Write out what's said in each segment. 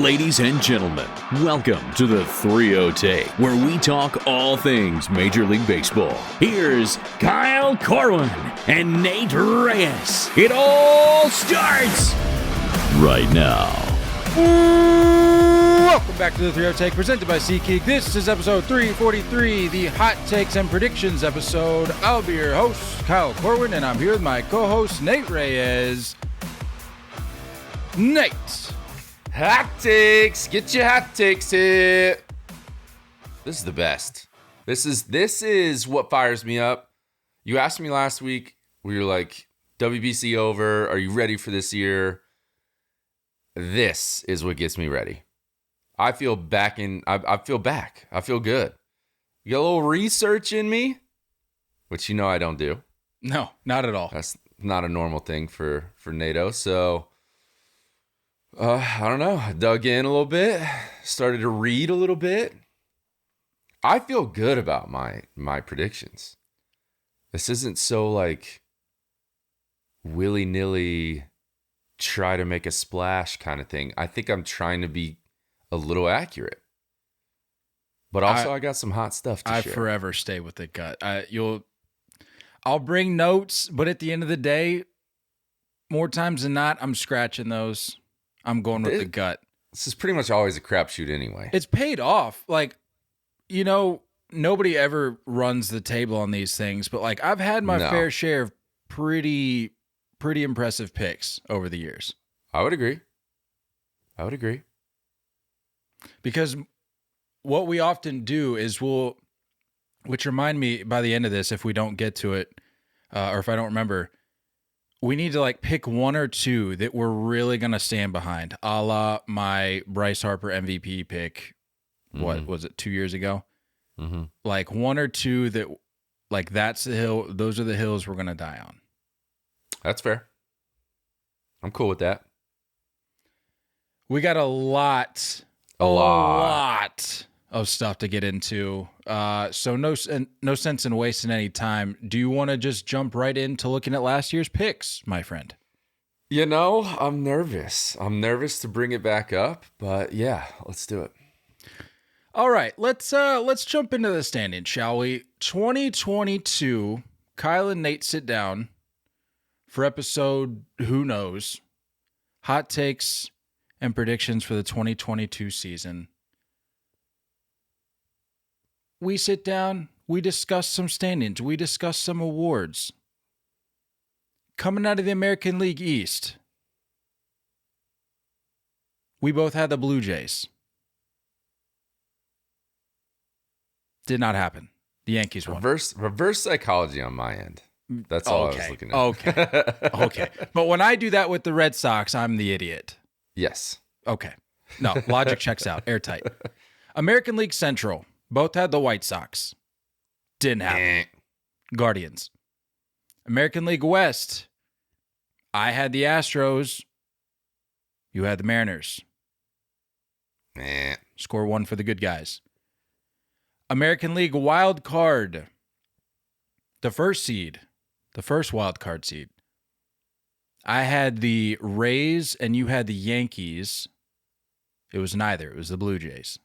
Ladies and gentlemen, welcome to the 3-0 Take, where we talk all things Major League Baseball. Here's Kyle Corwin and Nate Reyes. It all starts right now. Welcome back to the 3-0 Take, presented by SeatGeek. This is episode 343, the Hot Takes and Predictions episode. I'll be your host, Kyle Corwin, and I'm here with my co-host, Nate Reyes. Nate. Hot takes. Get your hot takes here. This is the best. This is what fires me up. You asked me last week, we were like, WBC over. Are you ready for this year? This is what gets me ready. I feel back. I feel good. You got a little research in me, which you know I don't do. No, not at all. That's not a normal thing for NATO. So I don't know. I dug in a little bit, started to read a little bit. I feel good about my predictions. This isn't so like willy-nilly try to make a splash kind of thing. I think I'm trying to be a little accurate. But also I got some hot stuff to share. I forever stay with the gut. I'll bring notes, but at the end of the day, more times than not, I'm scratching those. I'm going with the gut. This is pretty much always a crapshoot anyway. It's paid off. Like, you know, nobody ever runs the table on these things, but like I've had my fair share of pretty impressive picks over the years. I would agree. Because what we often do is which remind me by the end of this, if we don't get to it, or if I don't remember, we need to like pick one or two that we're really going to stand behind, a la my Bryce Harper MVP pick. Mm-hmm. What was it, 2 years ago? Mm-hmm. Like one or two that, like that's the hill. Those are the hills we're going to die on. That's fair. I'm cool with that. We got a lot of stuff to get into. So no sense in wasting any time. Do you want to just jump right into looking at last year's picks, my friend? You know, I'm nervous. To bring it back up, but yeah, let's do it. All right, let's jump into the standings, shall we? 2022, Kyle and Nate sit down for episode who knows, hot takes and predictions for the 2022 season. We sit down, we discuss some standings, we discuss some awards. Coming out of the American League East, we both had the Blue Jays. Did not happen. The Yankees won. Reverse psychology on my end. That's all I was looking at. Okay. But when I do that with the Red Sox, I'm the idiot. Yes. Okay. No, logic checks out. Airtight. American League Central. Both had the White Sox. Didn't happen. Guardians. American League West. I had the Astros. You had the Mariners. Score one for the good guys. American League Wild Card. The first wild card seed. I had the Rays and you had the Yankees. It was neither. It was the Blue Jays.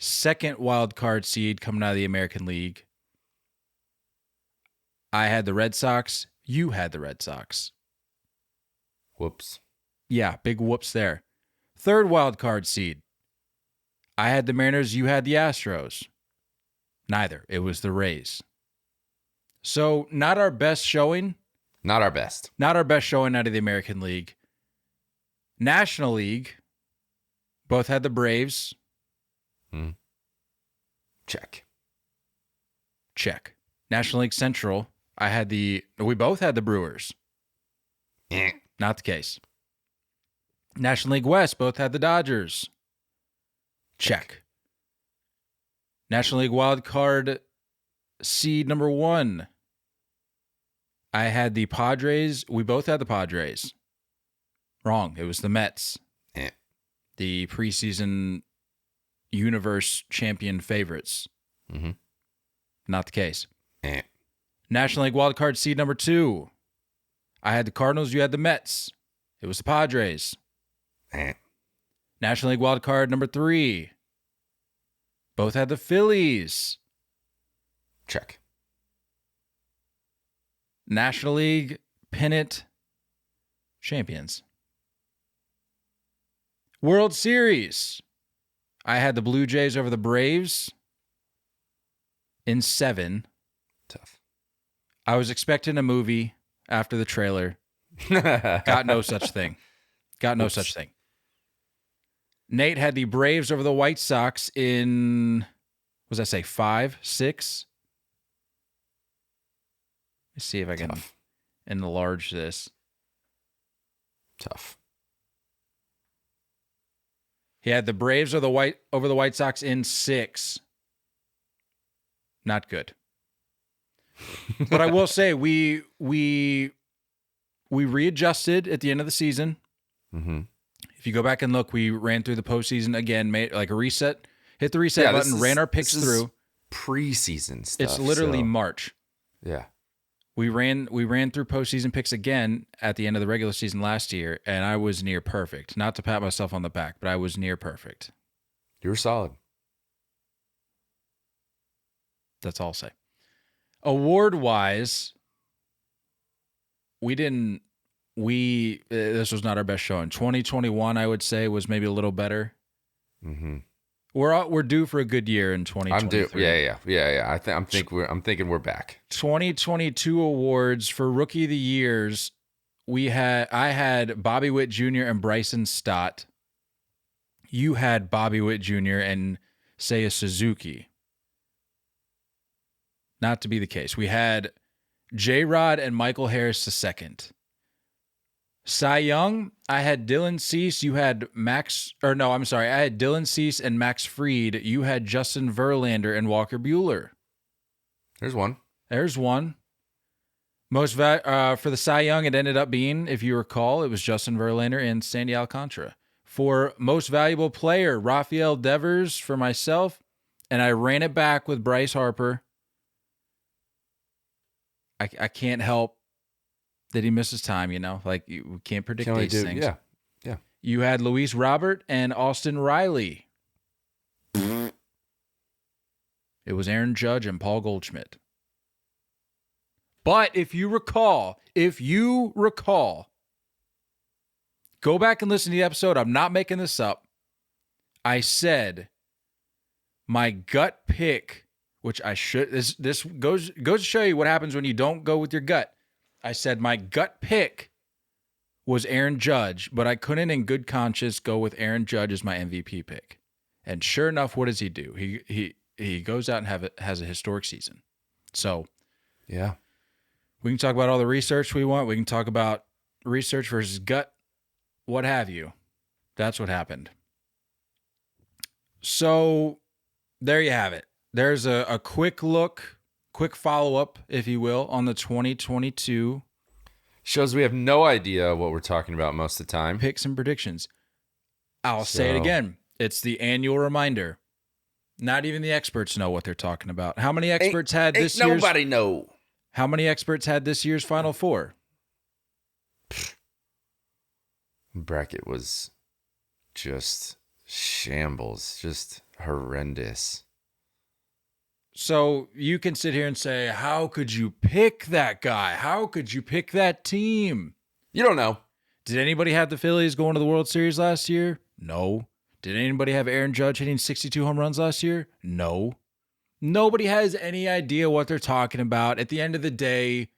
Second wild card seed coming out of the American League. I had the Red Sox. You had the Red Sox. Whoops. Yeah, big whoops there. Third wild card seed. I had the Mariners. You had the Astros. Neither. It was the Rays. So not our best showing. Not our best. Not our best showing out of the American League. National League. Both had the Braves. Check. National League Central, we both had the Brewers. Not the case. National League West, both had the Dodgers. Check. National League Wild Card seed number 1. I had the Padres. We both had the Padres. Wrong. It was the Mets. The preseason universe champion favorites. Mm-hmm. Not the case. National League wildcard seed number 2. I had the Cardinals. You had the Mets. It was the Padres. National League wild card number 3. Both had the Phillies. Check. National League pennant champions. World Series. I had the Blue Jays over the Braves in 7. Tough. I was expecting a movie after the trailer. Got no such thing. Such thing. Nate had the Braves over the White Sox in, what does that say, 5, 6? Let's see if I can enlarge this. Tough. He had the Braves over the White Sox in 6. Not good. But I will say we readjusted at the end of the season. Mm-hmm. If you go back and look, we ran through the postseason again, made like a reset, hit the reset button, ran our picks through. Preseason stuff. It's literally March. Yeah. We ran through postseason picks again at the end of the regular season last year, and I was near perfect. Not to pat myself on the back, but I was near perfect. You were solid. That's all I'll say. Award-wise, this was not our best showing. 2021, I would say, was maybe a little better. Mm-hmm. We're due for a good year in 2023. I'm due. Yeah. I'm thinking we're back. 2022 awards for Rookie of the Years. I had Bobby Witt Jr. and Bryson Stott. You had Bobby Witt Jr. and Seiya Suzuki. Not to be the case. We had J-Rod and Michael Harris II. Cy Young, I had Dylan Cease. You had I had Dylan Cease and Max Fried. You had Justin Verlander and Walker Buehler. There's one. For the Cy Young, it ended up being, if you recall, it was Justin Verlander and Sandy Alcantara. For most valuable player, Rafael Devers for myself, and I ran it back with Bryce Harper. I can't help that he misses time, like we can't predict these things. Yeah. You had Luis Robert and Austin Riley. It was Aaron Judge and Paul Goldschmidt. But if you recall, go back and listen to the episode. I'm not making this up. I said my gut pick, which I should. This goes to show you what happens when you don't go with your gut. I said my gut pick was Aaron Judge, but I couldn't in good conscience go with Aaron Judge as my MVP pick. And sure enough, what does he do? He goes out and has a historic season. So, yeah. We can talk about all the research we want. We can talk about research versus gut, what have you. That's what happened. So, there you have it. There's a quick follow-up, if you will, on the 2022. Shows we have no idea what we're talking about most of the time. Picks and predictions. I'll say it again. It's the annual reminder. Not even the experts know what they're talking about. How many experts had this year's... Nobody know. How many experts had this year's Final Four? Bracket was just shambles. Just horrendous. So you can sit here and say, how could you pick that guy? How could you pick that team? You don't know. Did anybody have the Phillies going to the World Series last year? No. Did anybody have Aaron Judge hitting 62 home runs last year? No. Nobody has any idea what they're talking about. At the end of the day,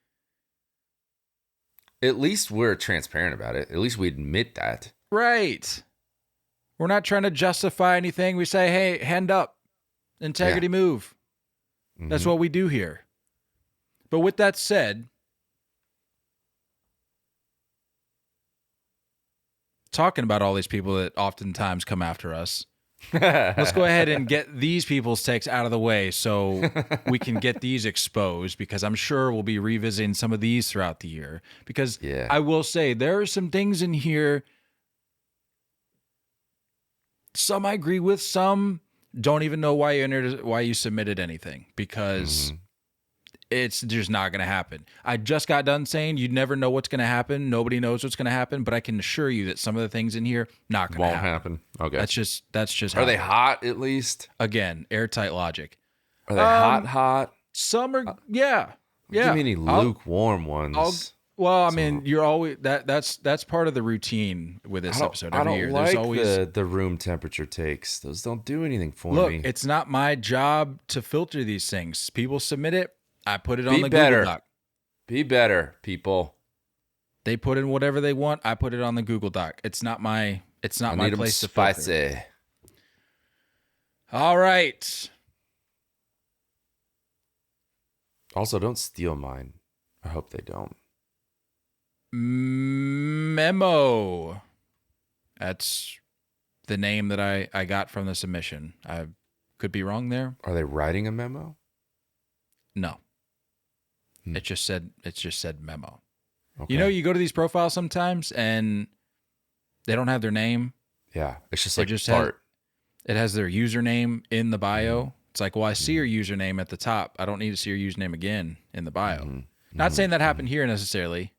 at least we're transparent about it. At least we admit that. Right. We're not trying to justify anything. We say, hey, hand up. Integrity move. That's what we do here. But with that said, talking about all these people that oftentimes come after us, let's go ahead and get these people's takes out of the way so we can get these exposed, because I'm sure we'll be revisiting some of these throughout the year. Because I will say there are some things in here, some I agree with, some don't even know why you submitted anything, because It's just not going to happen. I just got done saying you never know what's going to happen. Nobody knows what's going to happen, but I can assure you that some of the things in here not going to happen. Okay. That's just Are they hot at least? Again, airtight logic. Are they hot? Some are yeah. Give me any lukewarm ones. I mean, you're always that's part of the routine with this episode every year. There's There's always the room temperature takes. Those don't do anything for me. Look, it's not my job to filter these things. People submit it. I put it on the Google Doc. Be better, people. They put in whatever they want. I put it on the Google Doc. It's not my place to filter. Spicy. All right. Also, don't steal mine. I hope they don't. Memo. That's the name that I got from the submission. I could be wrong there. Are they writing a memo? No. It just said memo. Okay. You know, you go to these profiles sometimes and they don't have their name. Yeah, it's just like it has their username in the bio. It's like, well, I see your username at the top. I don't need to see your username again in the bio. Not saying that happened here necessarily,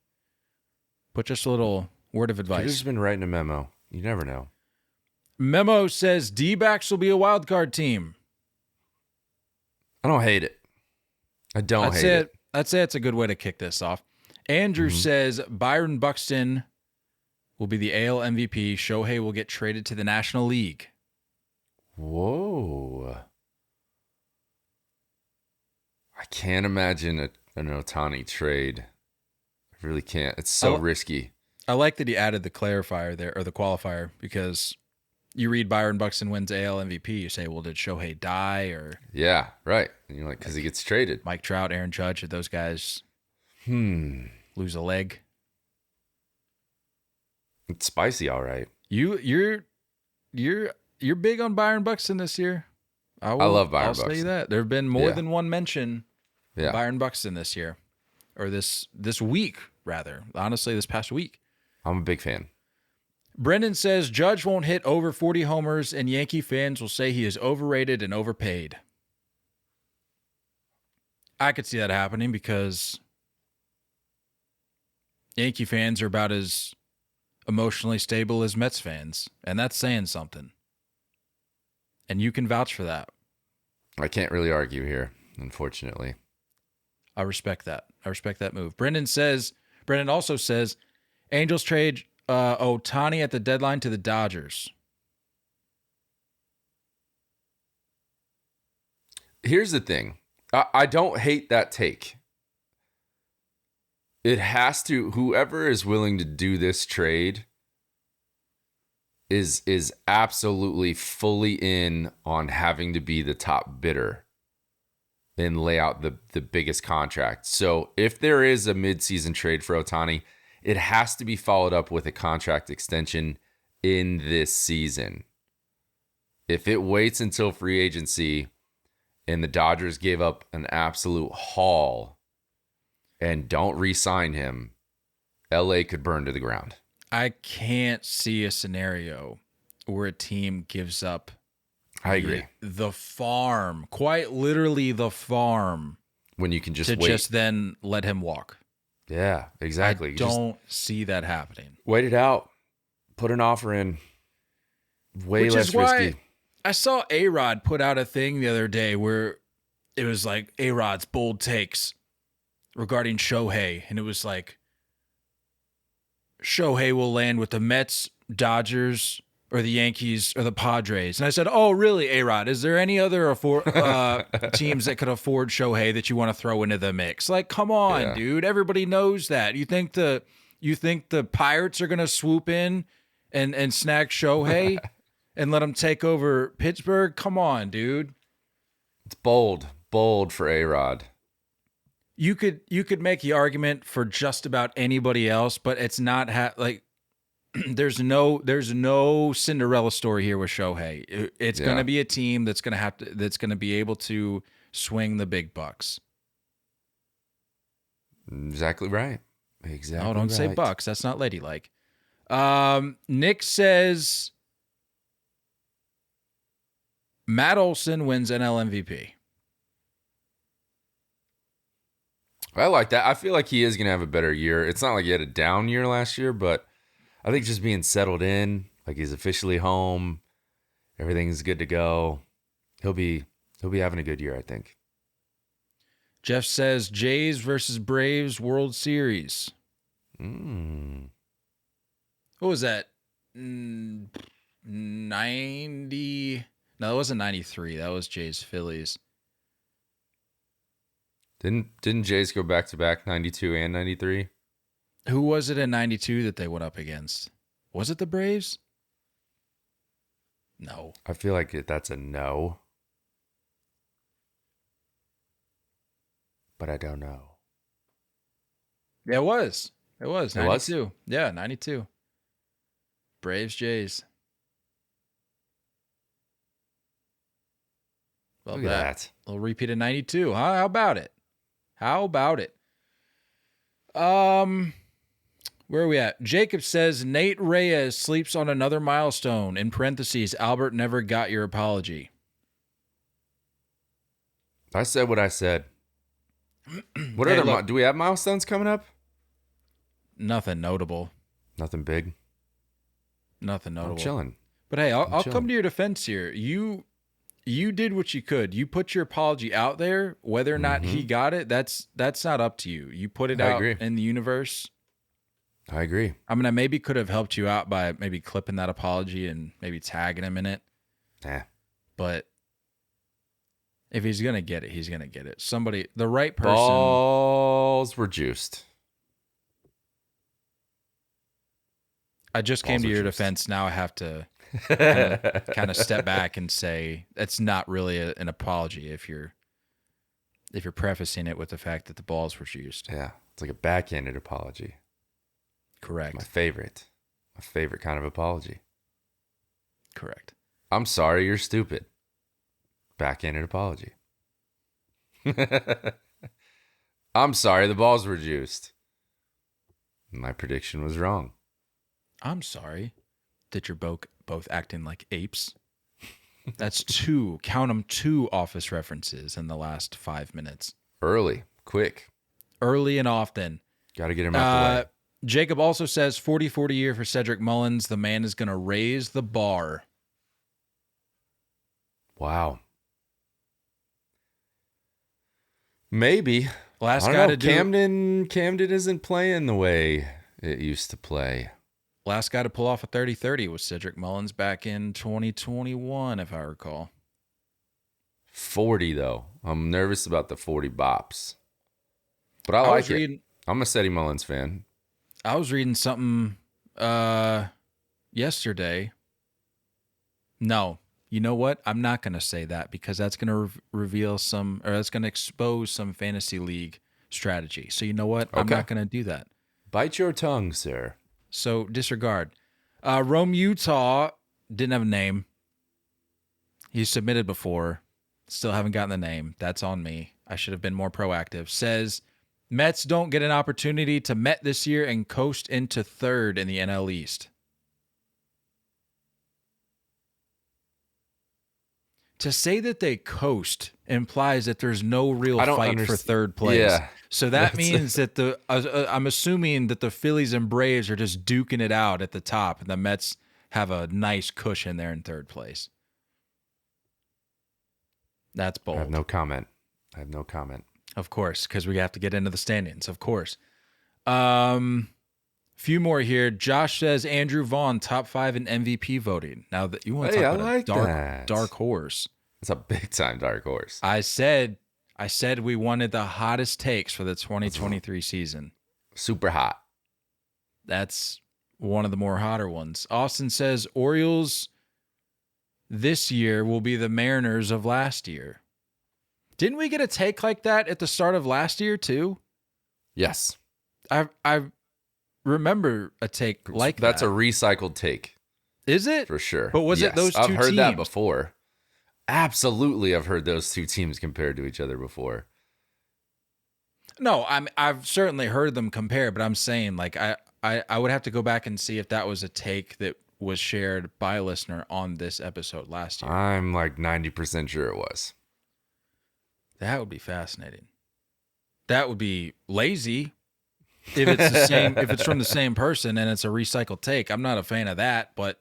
but just a little word of advice. Who's been writing a memo? You never know. Memo says D-backs will be a wild card team. I don't hate it. I don't hate it. I'd say it's a good way to kick this off. Andrew says Byron Buxton will be the AL MVP. Shohei will get traded to the National League. Whoa. I can't imagine an Ohtani trade. I really can't. It's so risky. I like that he added the clarifier there, or the qualifier, because you read Byron Buxton wins AL MVP, you say, well, did Shohei die? Or yeah, right. And you're like, because he gets traded. Mike Trout, Aaron Judge, did those guys lose a leg? It's spicy, all right. You're big on Byron Buxton this year. I love Byron Buxton. I'll say that. There have been more than one mention of Byron Buxton this year. Or this week, rather. Honestly, this past week. I'm a big fan. Brendan says Judge won't hit over 40 homers, and Yankee fans will say he is overrated and overpaid. I could see that happening because Yankee fans are about as emotionally stable as Mets fans, and that's saying something. And you can vouch for that. I can't really argue here, unfortunately. I respect that. I respect that move. Brendan also says Angels trade Ohtani at the deadline to the Dodgers. Here's the thing. I don't hate that take. It has to, whoever is willing to do this trade is absolutely fully in on having to be the top bidder and lay out the biggest contract. So if there is a midseason trade for Ohtani, it has to be followed up with a contract extension in this season. If it waits until free agency and the Dodgers gave up an absolute haul and don't re-sign him, LA could burn to the ground. I can't see a scenario where a team gives up I agree. The farm, quite literally the farm. When you can just to wait. Just then let him walk. Yeah, exactly. I don't see that happening. Wait it out. Put an offer in. Way less risky. I saw A-Rod put out a thing the other day where it was like A-Rod's bold takes regarding Shohei. And it was like, Shohei will land with the Mets, Dodgers, or the Yankees, or the Padres. And I said, oh, really, A-Rod? Is there any other teams that could afford Shohei that you want to throw into the mix? Like, come on, dude. Everybody knows that. You think the Pirates are going to swoop in and snag Shohei and let him take over Pittsburgh? Come on, dude. It's bold for A-Rod. You could make the argument for just about anybody else, but it's not there's no Cinderella story here with Shohei. It's going to be a team that's going to be able to swing the big bucks. Exactly right. Exactly. Oh, don't say bucks. That's not ladylike. Nick says Matt Olson wins NL MVP. I like that. I feel like he is going to have a better year. It's not like he had a down year last year, but I think just being settled in, like he's officially home, everything's good to go. He'll be having a good year, I think. Jeff says Jays versus Braves World Series. Mm. What was that? 90? No, that wasn't 93. That was Jays Phillies. Didn't Jays go back to back 92 and 93? Who was it in 92 that they went up against? Was it the Braves? No. I feel like that's a no. But I don't know. Yeah, it was. It was. It was? 92. Yeah, 92. Braves, Jays. Well, Look at that. A little repeat of 92. Huh? How about it? Where are we at? Jacob says Nate Reyes sleeps on another milestone. In parentheses, Albert never got your apology. I said what I said. What Hey, other look. do we have milestones coming up? Nothing notable. Nothing big. Nothing notable. I'm chilling. But hey, I'll chilling. come to your defense here. You did what you could. You put your apology out there. Whether or not he got it, that's not up to you. You put it I out agree. in the universe. I agree. I mean, I maybe could have helped you out by maybe clipping that apology and maybe tagging him in it. Nah. But if he's going to get it, he's going to get it. Somebody, the right person. Balls were juiced. I just came Balls to were your juiced. defense. Now I have to kind of step back and say that's not really an apology if you're prefacing it with the fact that the balls were juiced. Yeah. It's like a backhanded apology. Correct. My favorite kind of apology. Correct. I'm sorry, you're stupid. Backhanded apology. I'm sorry, the balls were juiced. My prediction was wrong. I'm sorry that you're both acting like apes. That's two Office references in the last 5 minutes. Early, quick. Early and often. Got to get him out the way. Jacob also says 40-40 year for Cedric Mullins. The man is going to raise the bar. Wow. Maybe. Last I guy don't know. to do Camden isn't playing the way it used to play. Last guy to pull off a 30-30 was Cedric Mullins back in 2021, if I recall. 40 though. I'm nervous about the 40 bops. But I like it. I'm a Ceddy Mullins fan. I was reading something yesterday. No, you know what? I'm not going to say that because that's going to reveal that's going to expose some fantasy league strategy. So you know what? I'm Okay. not going to do that. Bite your tongue, sir. So disregard. Rome, Utah didn't have a name. He submitted before. Still haven't gotten the name. That's on me. I should have been more proactive. Says Mets don't get an opportunity to Met this year and coast into third in the NL East. To say that they coast implies that there's no real fight for third place. Yeah, so that means that I'm assuming that the Phillies and Braves are just duking it out at the top, and the Mets have a nice cushion there in third place. That's bold. I have no comment. Of course, because we have to get into the standings. Of course. Few more here. Josh says Andrew Vaughn top 5 in MVP voting. Now that you want to talk about a dark horse. It's a big time dark horse. I said we wanted the hottest takes for the 2023 season. Super hot. That's one of the more hotter ones. Austin says Orioles this year will be the Mariners of last year. Didn't we get a take like that at the start of last year too? Yes. I remember a take like that. That's a recycled take. Is it? For sure. But was it those two teams? I've heard that before. Absolutely, I've heard those two teams compared to each other before. No, I've certainly heard them compare, but I'm saying like I would have to go back and see if that was a take that was shared by a listener on this episode last year. I'm like 90% sure it was. That would be fascinating. That would be lazy. If it's the same, if it's from the same person and it's a recycled take, I'm not a fan of that. But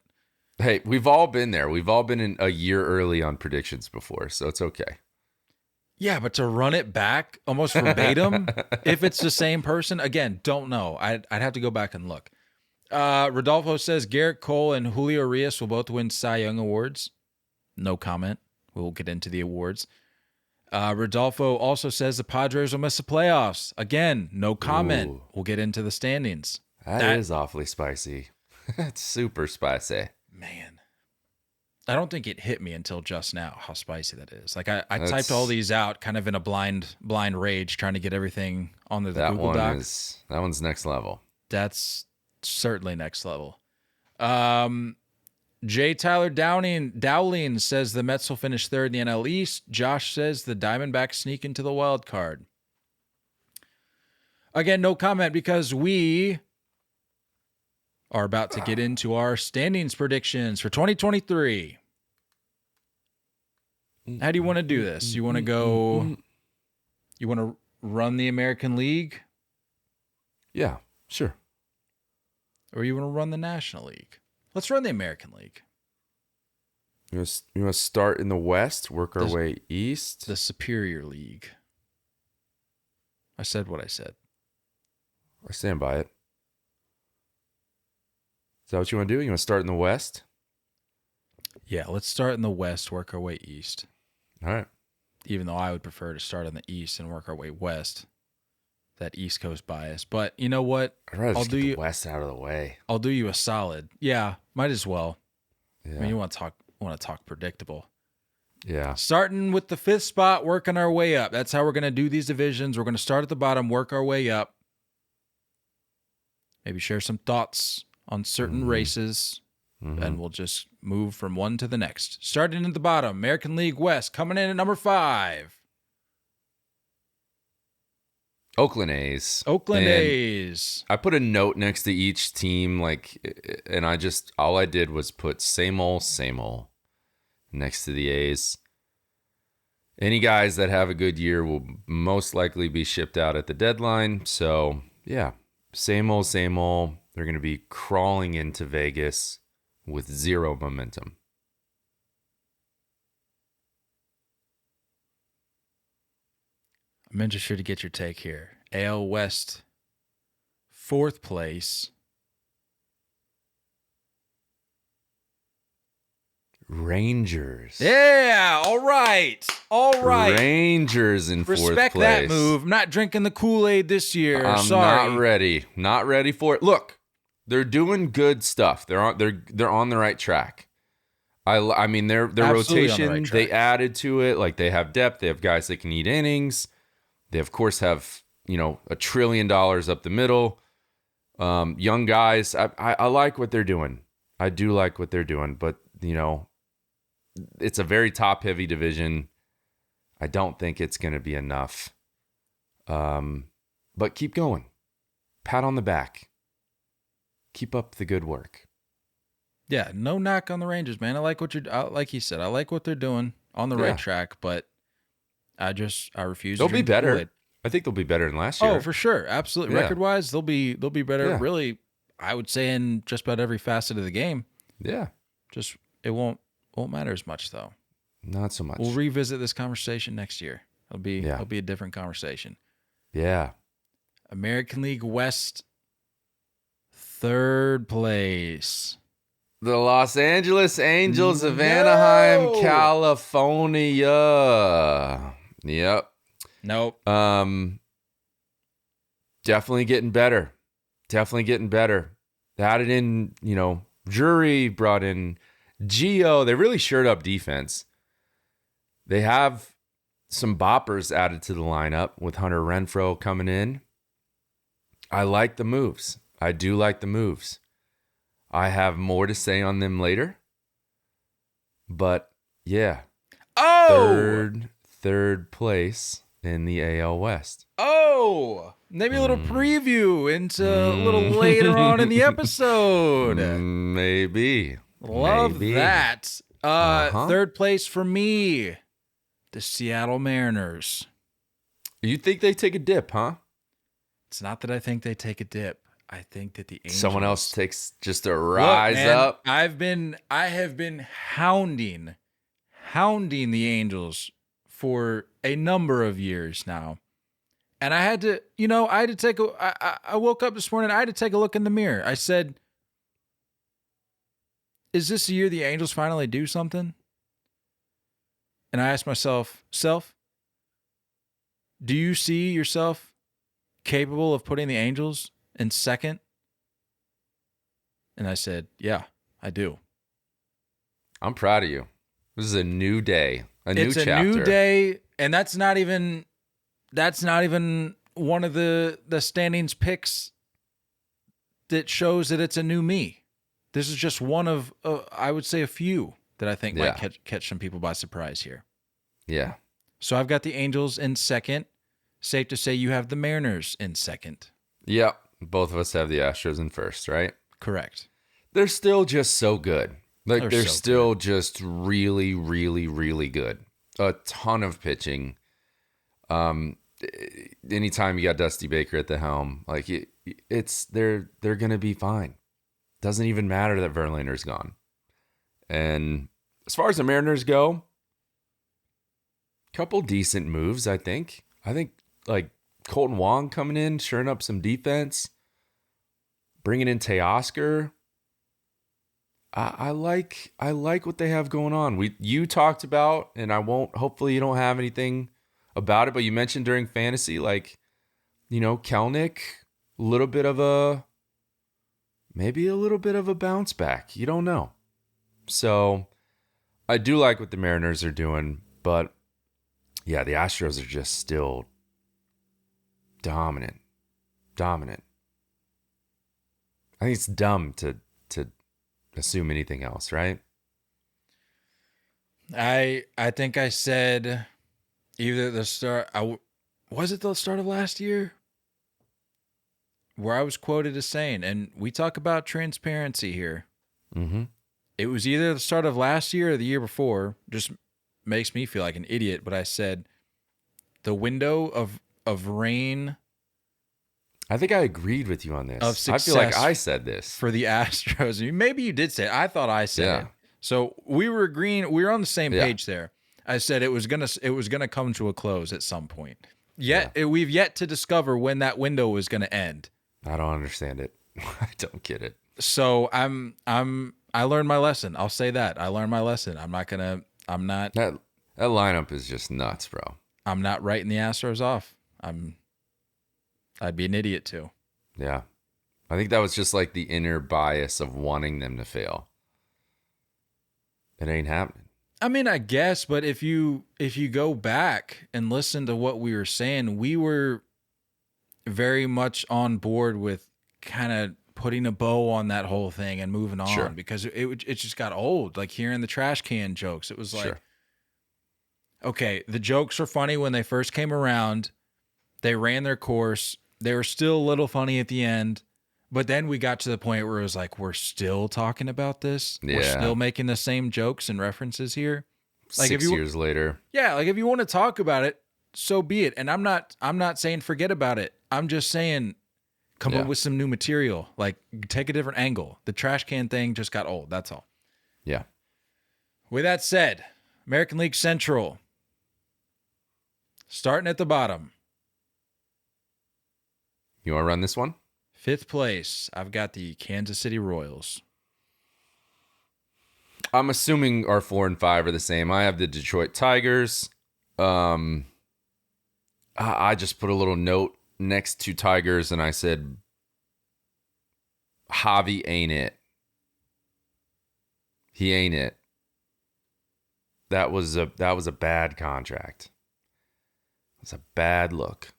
Hey, we've all been there. We've all been in a year early on predictions before, so it's okay. yeah, but to run it back almost verbatim, if it's the same person, again, don't know. I'd have to go back and look. Rodolfo says Garrett Cole and Julio Urias will both win Cy Young awards. No comment. We'll get into the awards. Rodolfo also says the Padres will miss the playoffs. Again, no comment. Ooh. We'll get into the standings. That is awfully spicy. That's super spicy. Man, I don't think it hit me until just now how spicy that is. Like I typed all these out kind of in a blind rage, trying to get everything on the Google Doc. That one's next level. That's certainly next level. J. Tyler Dowling says the Mets will finish third in the NL East. Josh says the Diamondbacks sneak into the wild card. Again, no comment because we are about to get into our standings predictions for 2023. How do you want to do this? You want to go, you want to run the American League? Yeah, sure. Or you want to run the National League? Let's run the American League. You want to start in the West, work our way east? The Superior League. I said what I said. I stand by it. Is that what you want to do? You want to start in the West? Yeah, let's start in the West, work our way east. All right. Even though I would prefer to start in the East and work our way west. That East Coast bias. But you know what? I'd rather just get the West out of the way. I'll do you a solid. Yeah, might as well. Yeah. I mean, you want to talk predictable. Yeah. Starting with the 5th spot, working our way up. That's how we're going to do these divisions. We're going to start at the bottom, work our way up. Maybe share some thoughts on certain races, and we'll just move from one to the next. Starting at the bottom, American League West, coming in at number 5. Oakland A's. Oakland A's. I put a note next to each team, and all I did was put same old next to the A's. Any guys that have a good year will most likely be shipped out at the deadline. So, yeah, same old. They're going to be crawling into Vegas with zero momentum. I'm interested to get your take here. AL West, 4th place. Rangers. Yeah, all right. Rangers in 4th place. Respect that move. I'm not drinking the Kool-Aid this year. I'm Sorry. Not ready for it. Look, they're doing good stuff. They're on the right track. I mean, their rotation, they added to it. Like, they have depth. They have guys that can eat innings. They, of course, have, $1 trillion up the middle. Young guys. I like what they're doing. I do like what they're doing. But, it's a very top-heavy division. I don't think it's going to be enough. But keep going. Pat on the back. Keep up the good work. Yeah, no knock on the Rangers, man. Like you said, I like what they're doing on the right track, but I refuse to drink be better. Kool-Aid. I think they'll be better than last year. Oh, for sure. Absolutely. Yeah. Record-wise, they'll be better. Yeah. Really, I would say in just about every facet of the game. Yeah. Just it won't matter as much though. Not so much. We'll revisit this conversation next year. It'll be a different conversation. Yeah. American League West, 3rd place. The Los Angeles Angels of Anaheim, California. Yep. Nope. Definitely getting better. They added in, Drury, brought in Gio. They really shored up defense. They have some boppers added to the lineup with Hunter Renfroe coming in. I like the moves. I do like the moves. I have more to say on them later. But, yeah. Oh! Third place in the AL West. Oh! Maybe a little preview into a little later on in the episode. Maybe. Love that. 3rd place for me, the Seattle Mariners. You think they take a dip, huh? It's not that I think they take a dip. I think that the Angels, Someone else takes just a rise up. I have been hounding the Angels for a number of years now. And I had to, I woke up this morning, I had to take a look in the mirror. I said, is this the year the Angels finally do something? And I asked myself, do you see yourself capable of putting the Angels in second? And I said, yeah, I do. I'm proud of you. This is a new day, It's chapter. a new day, and that's not even one of the standings picks that shows that it's a new me. This is just one of, I would say, a few that I think might catch some people by surprise here. Yeah. So I've got the Angels in second. Safe to say you have the Mariners in second. Yep. Both of us have the Astros in first, right? Correct. They're still just so good. Like they're so still just really, really, really good. A ton of pitching. Anytime you got Dusty Baker at the helm, like they're gonna be fine. Doesn't even matter that Verlander's gone. And as far as the Mariners go, couple decent moves, I think. I think like Colton Wong coming in, shoring up some defense, bringing in Teoscar. I like what they have going on. You talked about, and I won't. Hopefully, you don't have anything about it, but you mentioned during fantasy, like, Kelnick, maybe a little bit of a bounce back. You don't know. So I do like what the Mariners are doing, but yeah, the Astros are just still dominant. I think it's dumb to assume anything else, right? I think I said either the start. Was it the start of last year where I was quoted as saying, and we talk about transparency here. Mm-hmm. It was either the start of last year or the year before. Just makes me feel like an idiot, but I said the window of rain. I think I agreed with you on this. Of success I feel like I said this for the Astros. Maybe you did say it. I thought I said it. So we were agreeing. We were on the same page there. I said it was gonna come to a close at some point. We've yet to discover when that window was gonna end. I don't understand it. I don't get it. So I learned my lesson. I'll say that. I learned my lesson. I'm not. That lineup is just nuts, bro. I'm not writing the Astros off. I'd be an idiot too. Yeah. I think that was just like the inner bias of wanting them to fail. It ain't happening. I mean, I guess, but if you go back and listen to what we were saying, we were very much on board with kind of putting a bow on that whole thing and moving on because it just got old. Like hearing the trash can jokes, it was like, okay, the jokes were funny when they first came around. They ran their course. They were still a little funny at the end. But then we got to the point where it was like, we're still talking about this. Yeah. We're still making the same jokes and references here. Like 6 years later. Yeah, like if you want to talk about it, so be it. And I'm not saying forget about it. I'm just saying come up with some new material. Like take a different angle. The trash can thing just got old. That's all. Yeah. With that said, American League Central. Starting at the bottom. You want to run this one? 5th place, I've got the Kansas City Royals. I'm assuming our 4 and 5 are the same. I have the Detroit Tigers. I just put a little note next to Tigers and I said, Javi ain't it. He ain't it. That was a bad contract. It was a bad look.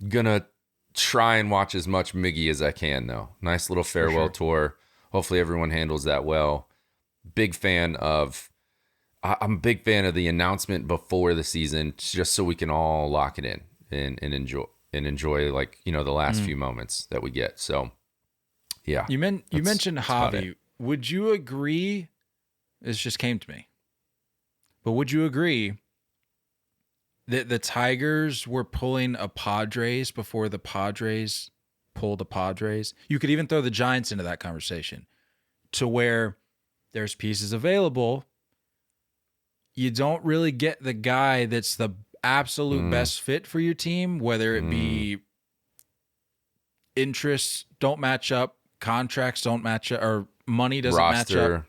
Gonna try and watch as much Miggy as I can, though. Nice little farewell tour. Hopefully everyone handles that well. I'm a big fan of the announcement before the season, just so we can all lock it in and enjoy like, the last few moments that we get. So, yeah. You mentioned Javi. Would you agree? This just came to me. But would you agree The Tigers were pulling a Padres before the Padres pulled a Padres. You could even throw the Giants into that conversation, to where there's pieces available. You don't really get the guy that's the absolute best fit for your team, whether it be interests don't match up, contracts don't match up, or money doesn't match up.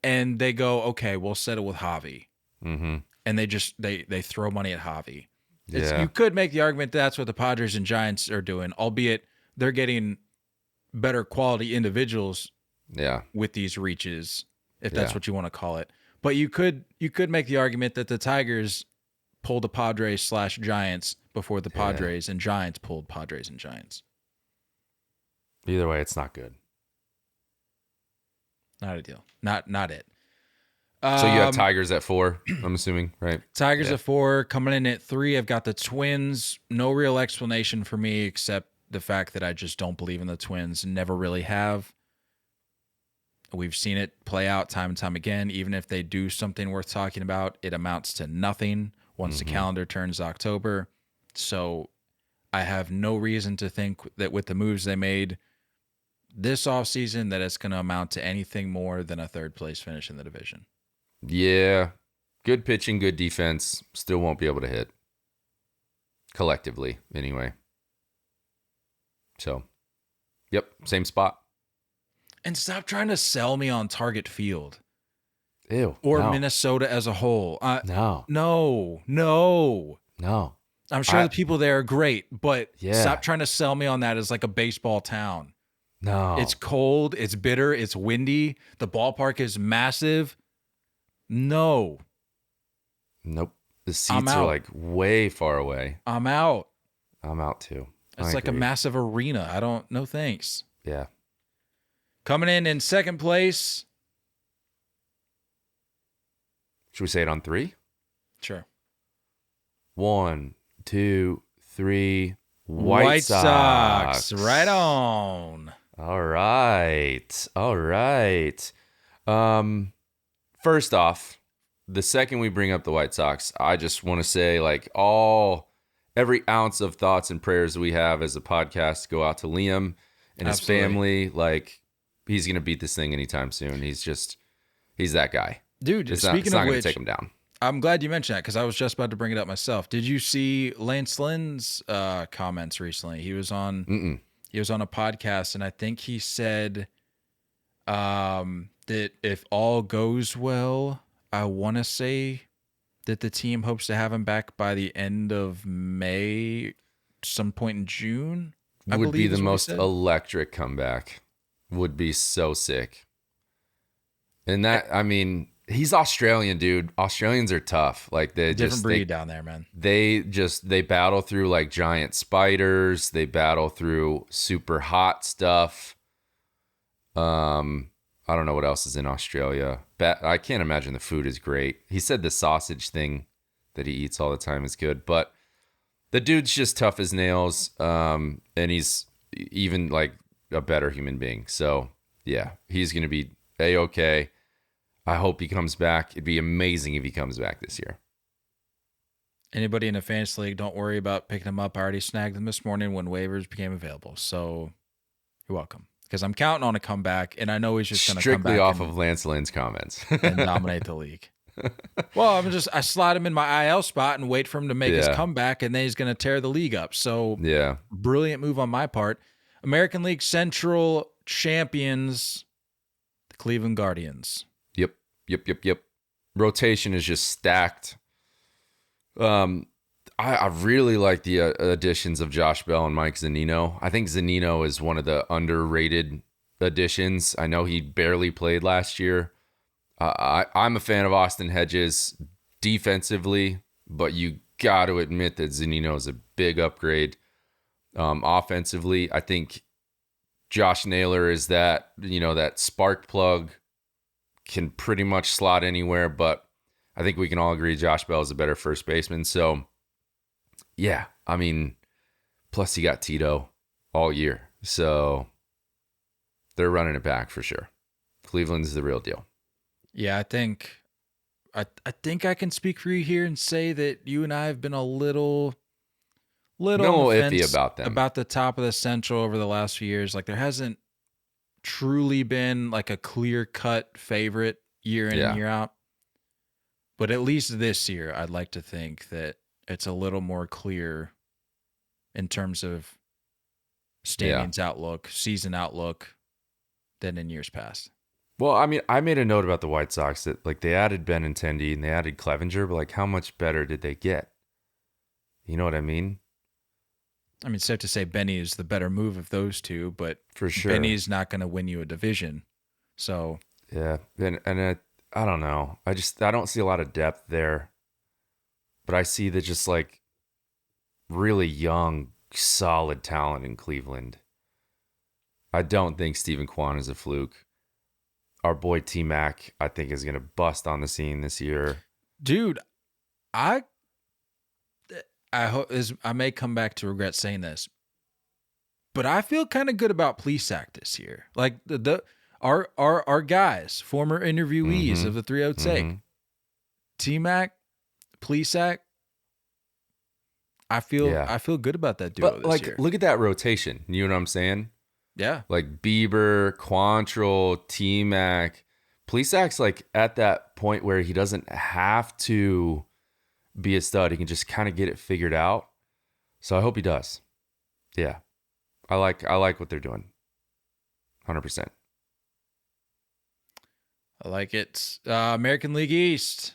And they go, okay, we'll settle with Javi. Mm-hmm. And they throw money at Javi. Yeah. You could make the argument that's what the Padres and Giants are doing, albeit they're getting better quality individuals with these reaches, if that's what you want to call it. But you could make the argument that the Tigers pulled the Padres/Giants before the Padres and Giants pulled Padres and Giants. Either way, it's not good. Not a deal. Not it. So you have Tigers at 4, I'm assuming, right? Tigers at 4, coming in at 3. I've got the Twins. No real explanation for me except the fact that I just don't believe in the Twins. Never really have. We've seen it play out time and time again. Even if they do something worth talking about, it amounts to nothing once the calendar turns October. So I have no reason to think that with the moves they made this offseason that it's going to amount to anything more than a third place finish in the division. Yeah. Good pitching, good defense. Still won't be able to hit. Collectively, anyway. So, yep, same spot. And stop trying to sell me on Target Field. Ew. Or no. Minnesota as a whole. No. I'm sure the people there are great, but Yeah. stop trying to sell me on that as like a baseball town. No. It's cold, it's bitter, it's windy. The ballpark is massive. No. Nope. The seats are like way far away. I'm out. I'm out too. It's like a massive arena. No thanks. Yeah. Coming in second place. Should we say it on 3? Sure. 1, 2, 3. White Sox. Right on. All right. First off, the second we bring up the White Sox, I just want to say, like, every ounce of thoughts and prayers we have as a podcast go out to Liam and his family. Like, he's going to beat this thing anytime soon. He's that guy. Dude, it's speaking not of going which, to take him down. I'm glad you mentioned that because I was just about to bring it up myself. Did you see Lance Lynn's comments recently? He was on a podcast, and I think he said that if all goes well, I want to say that the team hopes to have him back by the end of May, some point in June. Would be the most electric comeback. Would be so sick. And that, I mean, he's Australian, dude. Australians are tough. Like they different breed down there, man. They battle through like giant spiders. They battle through super hot stuff. I don't know what else is in Australia. I can't imagine the food is great. He said the sausage thing that he eats all the time is good, but the dude's just tough as nails. And he's even like a better human being. So yeah, he's going to be A-okay. I hope he comes back. It'd be amazing if he comes back this year. Anybody in a fantasy league, don't worry about picking him up. I already snagged them this morning when waivers became available. So you're welcome. Because I'm counting on a comeback, and I know he's just going to come back strictly off of Lance Lynn's comments and dominate the league. Well, I slide him in my IL spot and wait for him to make his comeback, and then he's going to tear the league up. So yeah, brilliant move on my part. American League Central champions, the Cleveland Guardians. Yep. Rotation is just stacked. I really like the additions of Josh Bell and Mike Zunino. I think Zunino is one of the underrated additions. I know he barely played last year. I'm a fan of Austin Hedges defensively, but you got to admit that Zunino is a big upgrade. Offensively, I think Josh Naylor is that spark plug, can pretty much slot anywhere, but I think we can all agree Josh Bell is a better first baseman. So, yeah, I mean, plus he got Tito all year. So, they're running it back for sure. Cleveland's the real deal. Yeah, I think I think I can speak for you here and say that you and I have been a little on the iffy fence about them. about the top of the Central over the last few years. Like there hasn't truly been like a clear-cut favorite year in and year out. But at least this year, I'd like to think that it's a little more clear in terms of standings outlook, season outlook than in years past. Well, I mean, I made a note about the White Sox that like they added Benintendi and they added Clevenger, but like how much better did they get? You know what I mean? I mean, it's safe to say Benny is the better move of those two, but For sure. Benny's not going to win you a division. So yeah, and I don't know. I don't see a lot of depth there, but I see that just like really young, solid talent in Cleveland. I don't think Stephen Kwan is a fluke. Our boy T-Mac, I think, is going to bust on the scene this year. Dude, I hope I may come back to regret saying this, but I feel kind of good about Plesac this year. Like our guys, former interviewees of the 3-0 take, T-Mac, Plesac. I feel good about that duo this year. Look at that rotation. You know what I'm saying? Yeah. Like Bieber, Quantrill, T-Mac. Plesac's like at that point where he doesn't have to be a stud. He can just kind of get it figured out. So I hope he does. Yeah. I like what they're doing. 100%. I like it. American League East.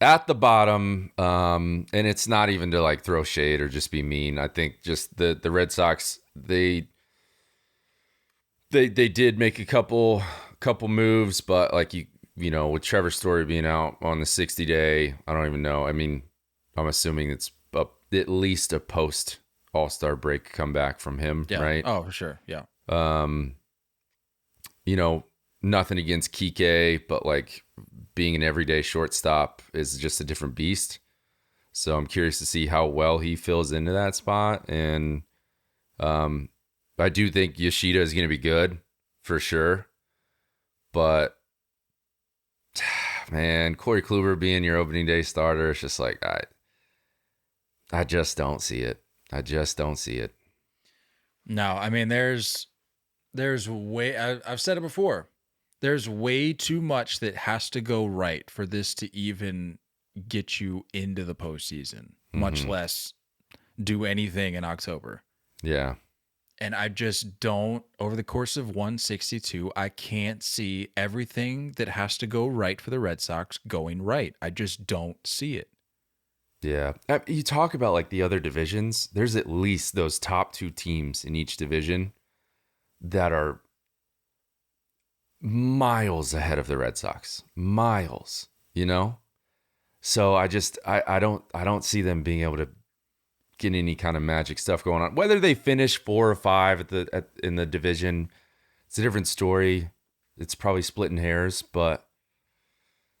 At the bottom, and it's not even to like throw shade or just be mean. I think just the Red Sox, they did make a couple moves, but like you know, with Trevor Story being out on the 60-day, I don't even know. I mean, I'm assuming it's at least a post All-Star break comeback from him, right? Oh, for sure. Yeah. You know, nothing against Kike, but like being an everyday shortstop is just a different beast. So I'm curious to see how well he fills into that spot. And I do think Yoshida is going to be good for sure. But man, Corey Kluber being your opening day starter, it's just like I just don't see it. I just don't see it. No, I mean there's way I've said it before. There's way too much that has to go right for this to even get you into the postseason, much less do anything in October. Yeah. And I just don't, over the course of 162, I can't see everything that has to go right for the Red Sox going right. I just don't see it. Yeah. You talk about like the other divisions, there's at least those top two teams in each division that are miles ahead of the Red Sox. Miles, you know? So I don't see them being able to get any kind of magic stuff going on. Whether they finish 4 or 5 in the division, it's a different story. It's probably splitting hairs, but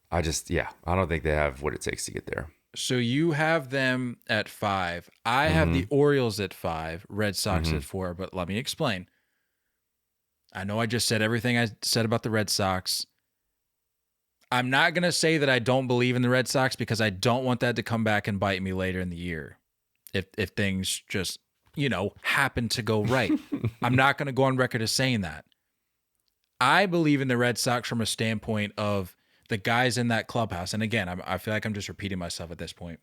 I don't think they have what it takes to get there. So you have them at 5. I have the Orioles at 5, Red Sox at 4, but let me explain. I know I just said everything I said about the Red Sox. I'm not going to say that I don't believe in the Red Sox because I don't want that to come back and bite me later in the year. If things just, happen to go right. I'm not going to go on record as saying that. I believe in the Red Sox from a standpoint of the guys in that clubhouse. And again, I feel like I'm just repeating myself at this point.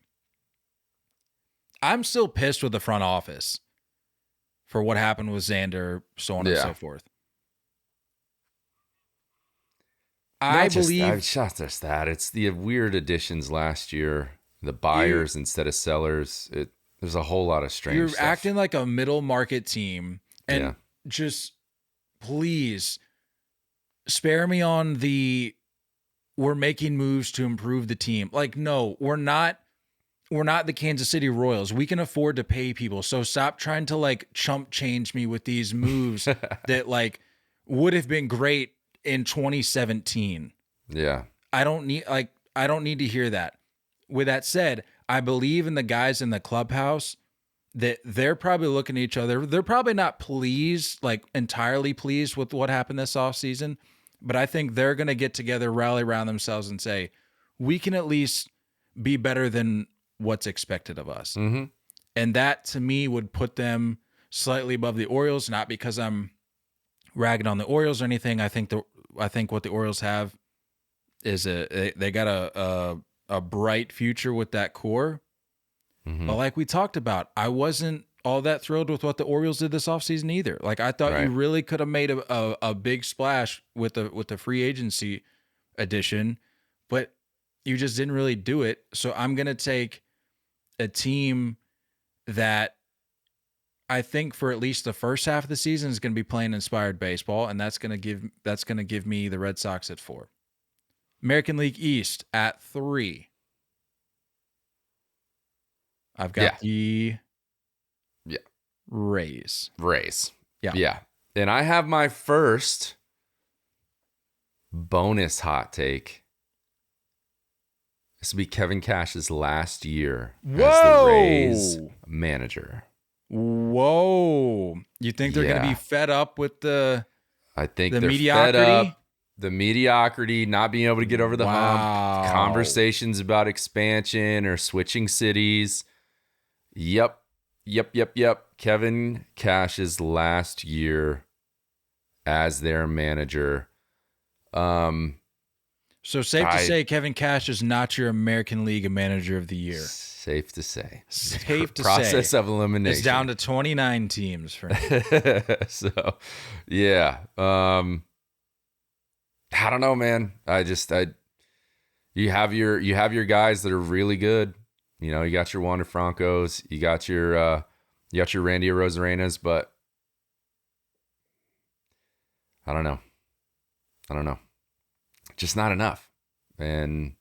I'm still pissed with the front office for what happened with Xander, so on and so forth. I believe it's not just that. It's the weird additions last year, the buyers instead of sellers. There's a whole lot of strange stuff. You're acting like a middle market team, and just please spare me on we're making moves to improve the team. Like, no, we're not the Kansas City Royals. We can afford to pay people. So stop trying to like chump change me with these moves that like would have been great in 2017. Yeah. I don't need to hear that. With that said, I believe in the guys in the clubhouse that they're probably looking at each other. They're probably not entirely pleased with what happened this offseason, but I think they're going to get together, rally around themselves, and say, we can at least be better than what's expected of us. Mm-hmm. And that, to me, would put them slightly above the Orioles, not because I'm ragging on the Orioles or anything. I think what the Orioles have is they got a bright future with that core. Mm-hmm. But like we talked about, I wasn't all that thrilled with what the Orioles did this offseason either. Like, I thought Right. you really could have made a big splash with the free agency addition, but you just didn't really do it. So I'm going to take a team that I think for at least the first half of the season is going to be playing inspired baseball, and that's going to give me the Red Sox at 4. American League East at 3. I've got the Rays. Yeah. And I have my first bonus hot take. This will be Kevin Cash's last year as the Rays manager. Whoa. You think they're going to be fed up with the they're mediocrity? Fed up. The mediocrity, not being able to get over the hump, conversations about expansion or switching cities. Yep. Kevin Cash's last year as their manager. So safe to say Kevin Cash is not your American League Manager of the Year. Safe to say. Process of elimination. It's down to 29 teams for me. So, yeah. I don't know, man. You have your guys that are really good. You know, you got your Wander Francos, you got your Randy Rosarenas, but I don't know. Just not enough. And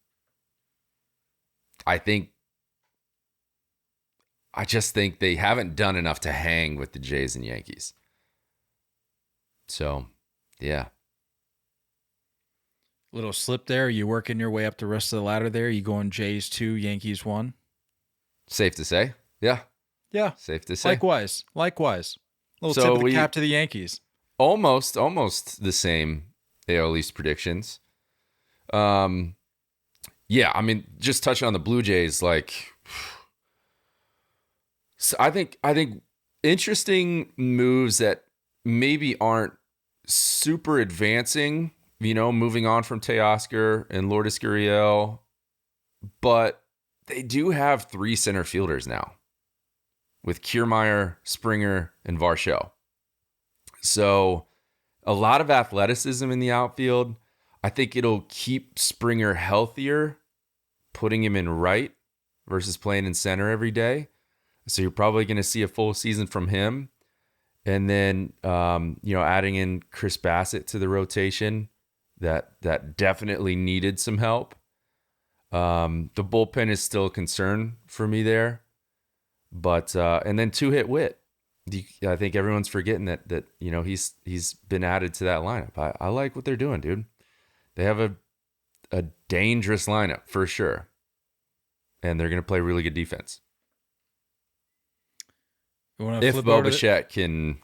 I just think they haven't done enough to hang with the Jays and Yankees. So, yeah. Little slip there. You working your way up the rest of the ladder there? You going Jays 2, Yankees 1? Safe to say. Yeah. Yeah. Safe to say. Likewise. Little tip of the cap to the Yankees. Almost the same AL East predictions. Yeah, I mean, just touching on the Blue Jays, so I think interesting moves that maybe aren't super advancing, you know, moving on from Teoscar and Lourdes Gurriel, but they do have 3 center fielders now with Kiermaier, Springer, and Varsho. So a lot of athleticism in the outfield. I think it'll keep Springer healthier, putting him in right versus playing in center every day. So you're probably going to see a full season from him. And then, adding in Chris Bassett to the rotation, that definitely needed some help. The bullpen is still a concern for me there. But, and then 2-hit Witt. I think everyone's forgetting that he's been added to that lineup. I like what they're doing, dude. They have a dangerous lineup for sure. And they're going to play really good defense. If Bo Bichette can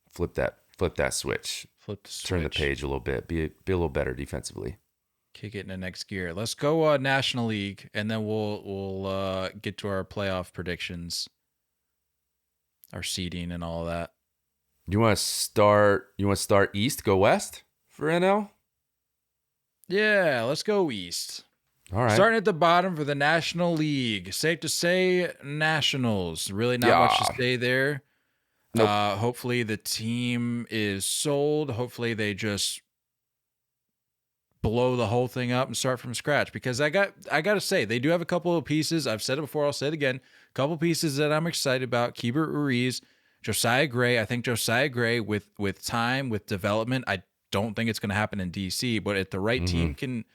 flip that switch, turn the page a little bit, be a little better defensively. Kick it in the next gear. Let's go National League, and then we'll get to our playoff predictions, our seeding, and all of that. You want to start East, go West for NL? Yeah, let's go East. All right. Starting at the bottom for the National League. Safe to say, Nationals. Really not much to say there. Nope. Hopefully the team is sold. Hopefully they just blow the whole thing up and start from scratch. Because I got to say, they do have a couple of pieces. I've said it before. I'll say it again. A couple of pieces that I'm excited about. Keibert Ruiz, Josiah Gray. I think Josiah Gray with time, with development. I don't think it's going to happen in DC, but if the right team can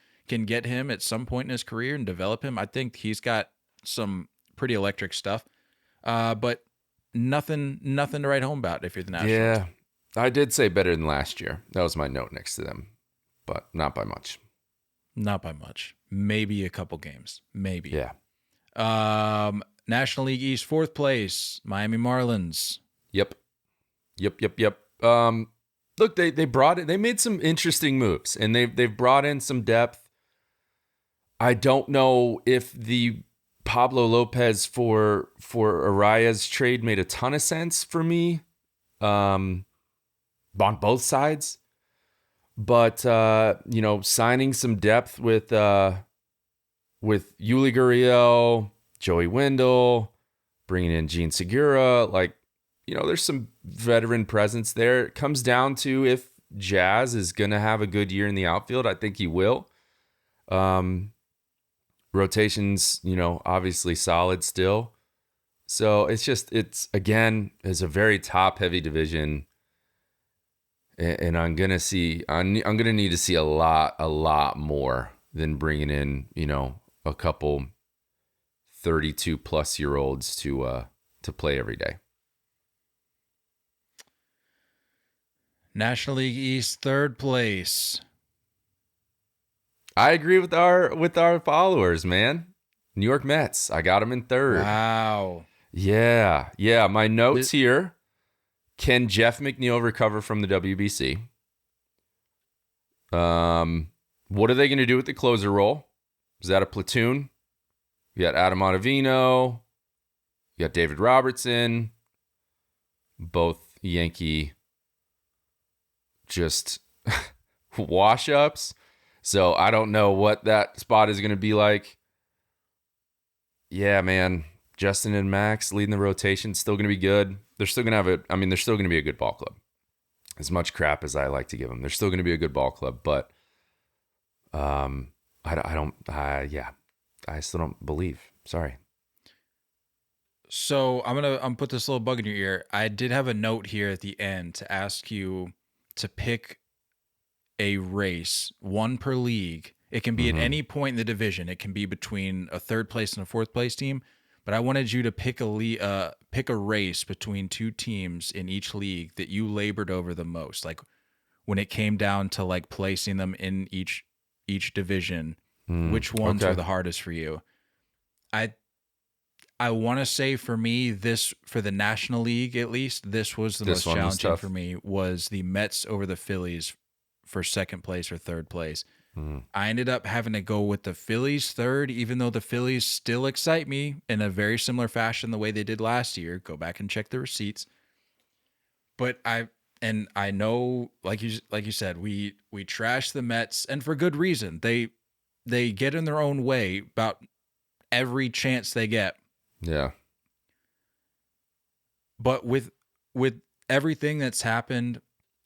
get him at some point in his career and develop him, I think he's got some pretty electric stuff. But nothing to write home about if you're the Nationals. Yeah, I did say better than last year. That was my note next to them, but not by much. Not by much. Maybe a couple games. Maybe. Yeah. National League East, 4th place, Miami Marlins. Yep. look, they made some interesting moves, and they've brought in some depth. I don't know if the Pablo Lopez for Arias trade made a ton of sense for me, on both sides. But signing some depth with Yuli Gurriel, Joey Wendell, bringing in Gene Segura, there's some veteran presence there. It comes down to if Jazz is going to have a good year in the outfield. I think he will. Rotations, obviously solid still. So it's a very top heavy division. And I'm going to need to see a lot more than bringing in, a couple 32 plus year olds to play every day. National League East, third place. I agree with our followers, man. New York Mets. I got them in third. Wow. Yeah. My notes here. Can Jeff McNeil recover from the WBC? What are they going to do with the closer role? Is that a platoon? You got Adam Ottavino. You got David Robertson. Both Yankee just wash-ups. So I don't know what that spot is going to be like. Yeah, man. Justin and Max leading the rotation, still going to be good. They're still going to have they're still going to be a good ball club. As much crap as I like to give them, they're still going to be a good ball club. But I still don't believe. Sorry. So I'm gonna put this little bug in your ear. I did have a note here at the end to ask you to pick a race, one per league. It can be at any point in the division. It can be between a third place and a fourth place team. But I wanted you to pick a race between two teams in each league that you labored over the most. Like when it came down to like placing them in each division, which ones were the hardest for you? I want to say for me, for the National League at least, this was the most challenging for me, was the Mets over the Phillies for second place or third place. I ended up having to go with the Phillies third, even though the Phillies still excite me in a very similar fashion the way they did last year. Go back and check the receipts. But I know, like you said, we trash the Mets, and for good reason. They get in their own way about every chance they get. Yeah. But with everything that's happened,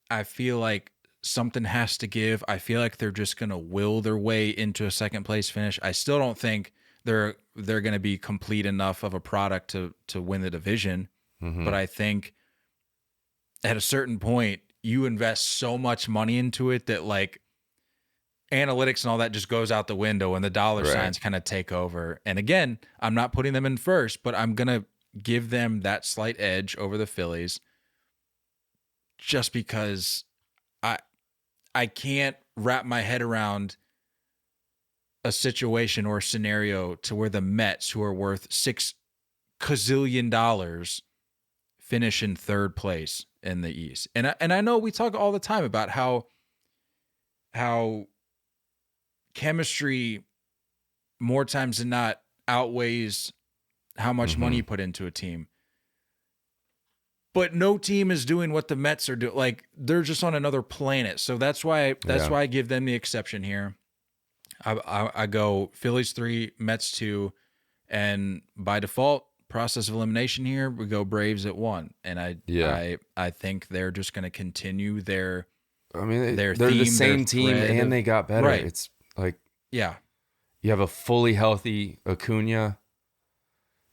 I feel like something has to give. I feel like they're just going to will their way into a second place finish. I still don't think they're going to be complete enough of a product to win the division. But I think at a certain point, you invest so much money into it that like analytics and all that just goes out the window and the dollar signs kind of take over. And again, I'm not putting them in first, but I'm going to give them that slight edge over the Phillies just because I can't wrap my head around a situation or a scenario to where the Mets, who are worth $6 gazillion, finish in third place in the East. And I know we talk all the time about how chemistry more times than not outweighs how much money you put into a team. But no team is doing what the Mets are doing. Like, they're just on another planet. So that's why I give them the exception here. I go Phillies 3, Mets 2, and by default, process of elimination here, we go Braves at 1. And I think they're just going to continue their they're theme, the same team and they got better. Right. It's like, yeah, you have a fully healthy Acuna,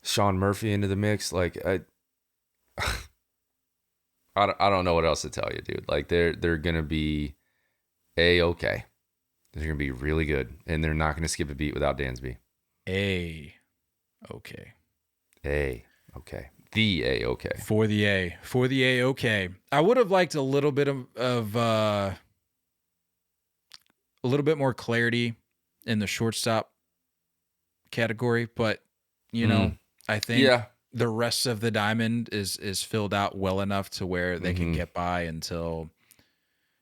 Sean Murphy into the mix. Like, I don't know what else to tell you, dude. Like, they're gonna be A-okay. They're gonna be really good, and they're not gonna skip a beat without Dansby. A-okay. A-okay. The A-okay. For the A-okay. I would have liked a little bit of a little bit more clarity in the shortstop category, but I think the rest of the diamond is filled out well enough to where they can get by until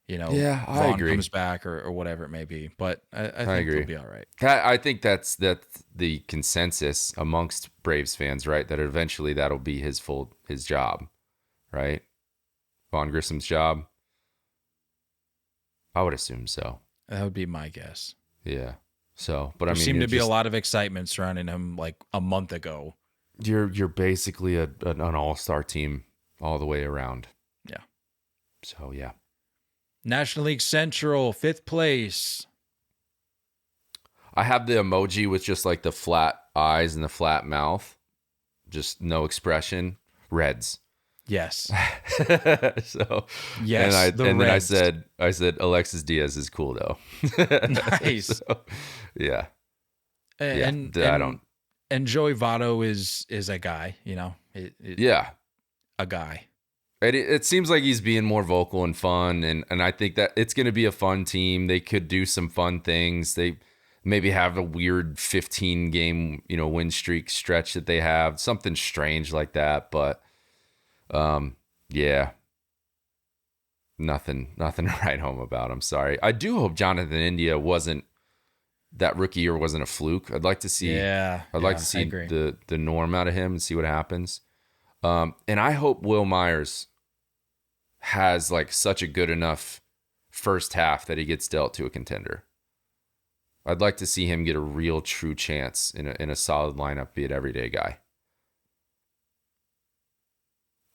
Yeah, I Vaughn agree. comes back or whatever it may be. But I think agree. they'll be all right. I think that's the consensus amongst Braves fans, right? That eventually that'll be his job, right? Vaughn Grissom's job. I would assume so. That would be my guess. Yeah. So, but There I mean, seemed to be a lot of excitement surrounding him like a month ago. You're basically an all-star team all the way around. Yeah. So yeah. National League Central, 5th place. I have the emoji with just like the flat eyes and the flat mouth, just no expression. Reds. Yes. So yes. Then I said Alexis Diaz is cool though. Nice. So, yeah. And Joey Votto is a guy, yeah, a guy. It seems like he's being more vocal and fun, and I think that it's going to be a fun team. They could do some fun things. They maybe have a weird 15-game, win streak stretch that they have, something strange like that. But, yeah, nothing to write home about. I'm sorry. I do hope Jonathan India that rookie year wasn't a fluke. I'd like to see. Yeah, I'd like to see the norm out of him and see what happens. And I hope Will Myers has like such a good enough first half that he gets dealt to a contender. I'd like to see him get a real true chance in a solid lineup, be an everyday guy.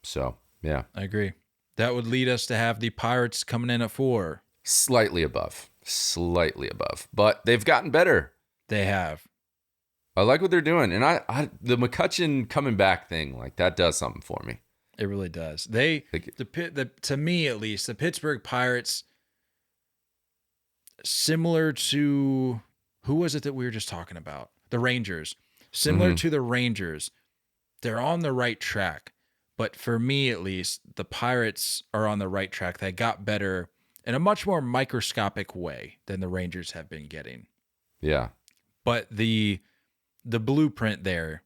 So, yeah. I agree. That would lead us to have the Pirates coming in at 4. Slightly above. But they've gotten better. They have. I like what they're doing. And the McCutchen coming back thing, like that does something for me. It really does. To me at least, the Pittsburgh Pirates, similar to, who was it that we were just talking about? The Rangers. Similar to the Rangers, they're on the right track. But for me at least, the Pirates are on the right track. They got better in a much more microscopic way than the Rangers have been getting. Yeah. But the blueprint there,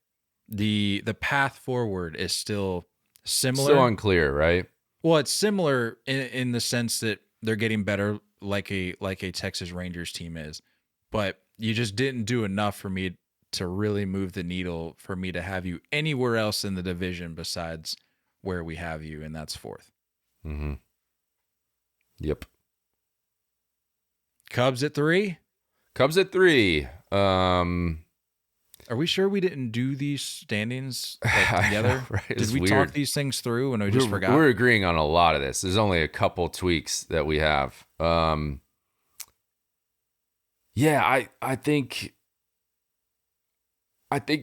the path forward is still similar. Still unclear, right? Well, it's similar in the sense that they're getting better like a Texas Rangers team is. But you just didn't do enough for me to really move the needle for me to have you anywhere else in the division besides where we have you, and that's 4th. Mm-hmm. Yep. Cubs at 3? Cubs at 3. Are we sure we didn't do these standings together? Right? Did we talk these things through and we just forgot? We're agreeing on a lot of this. There's only a couple tweaks that we have. Yeah, I think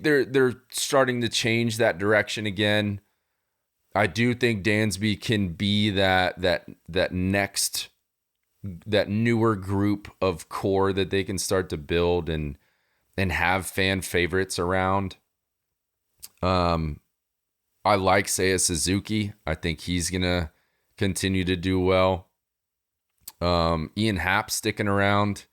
they're starting to change that direction again. I do think Dansby can be that newer group of core that they can start to build and have fan favorites around. I like Seiya Suzuki. I think he's gonna continue to do well. Ian Happ sticking around,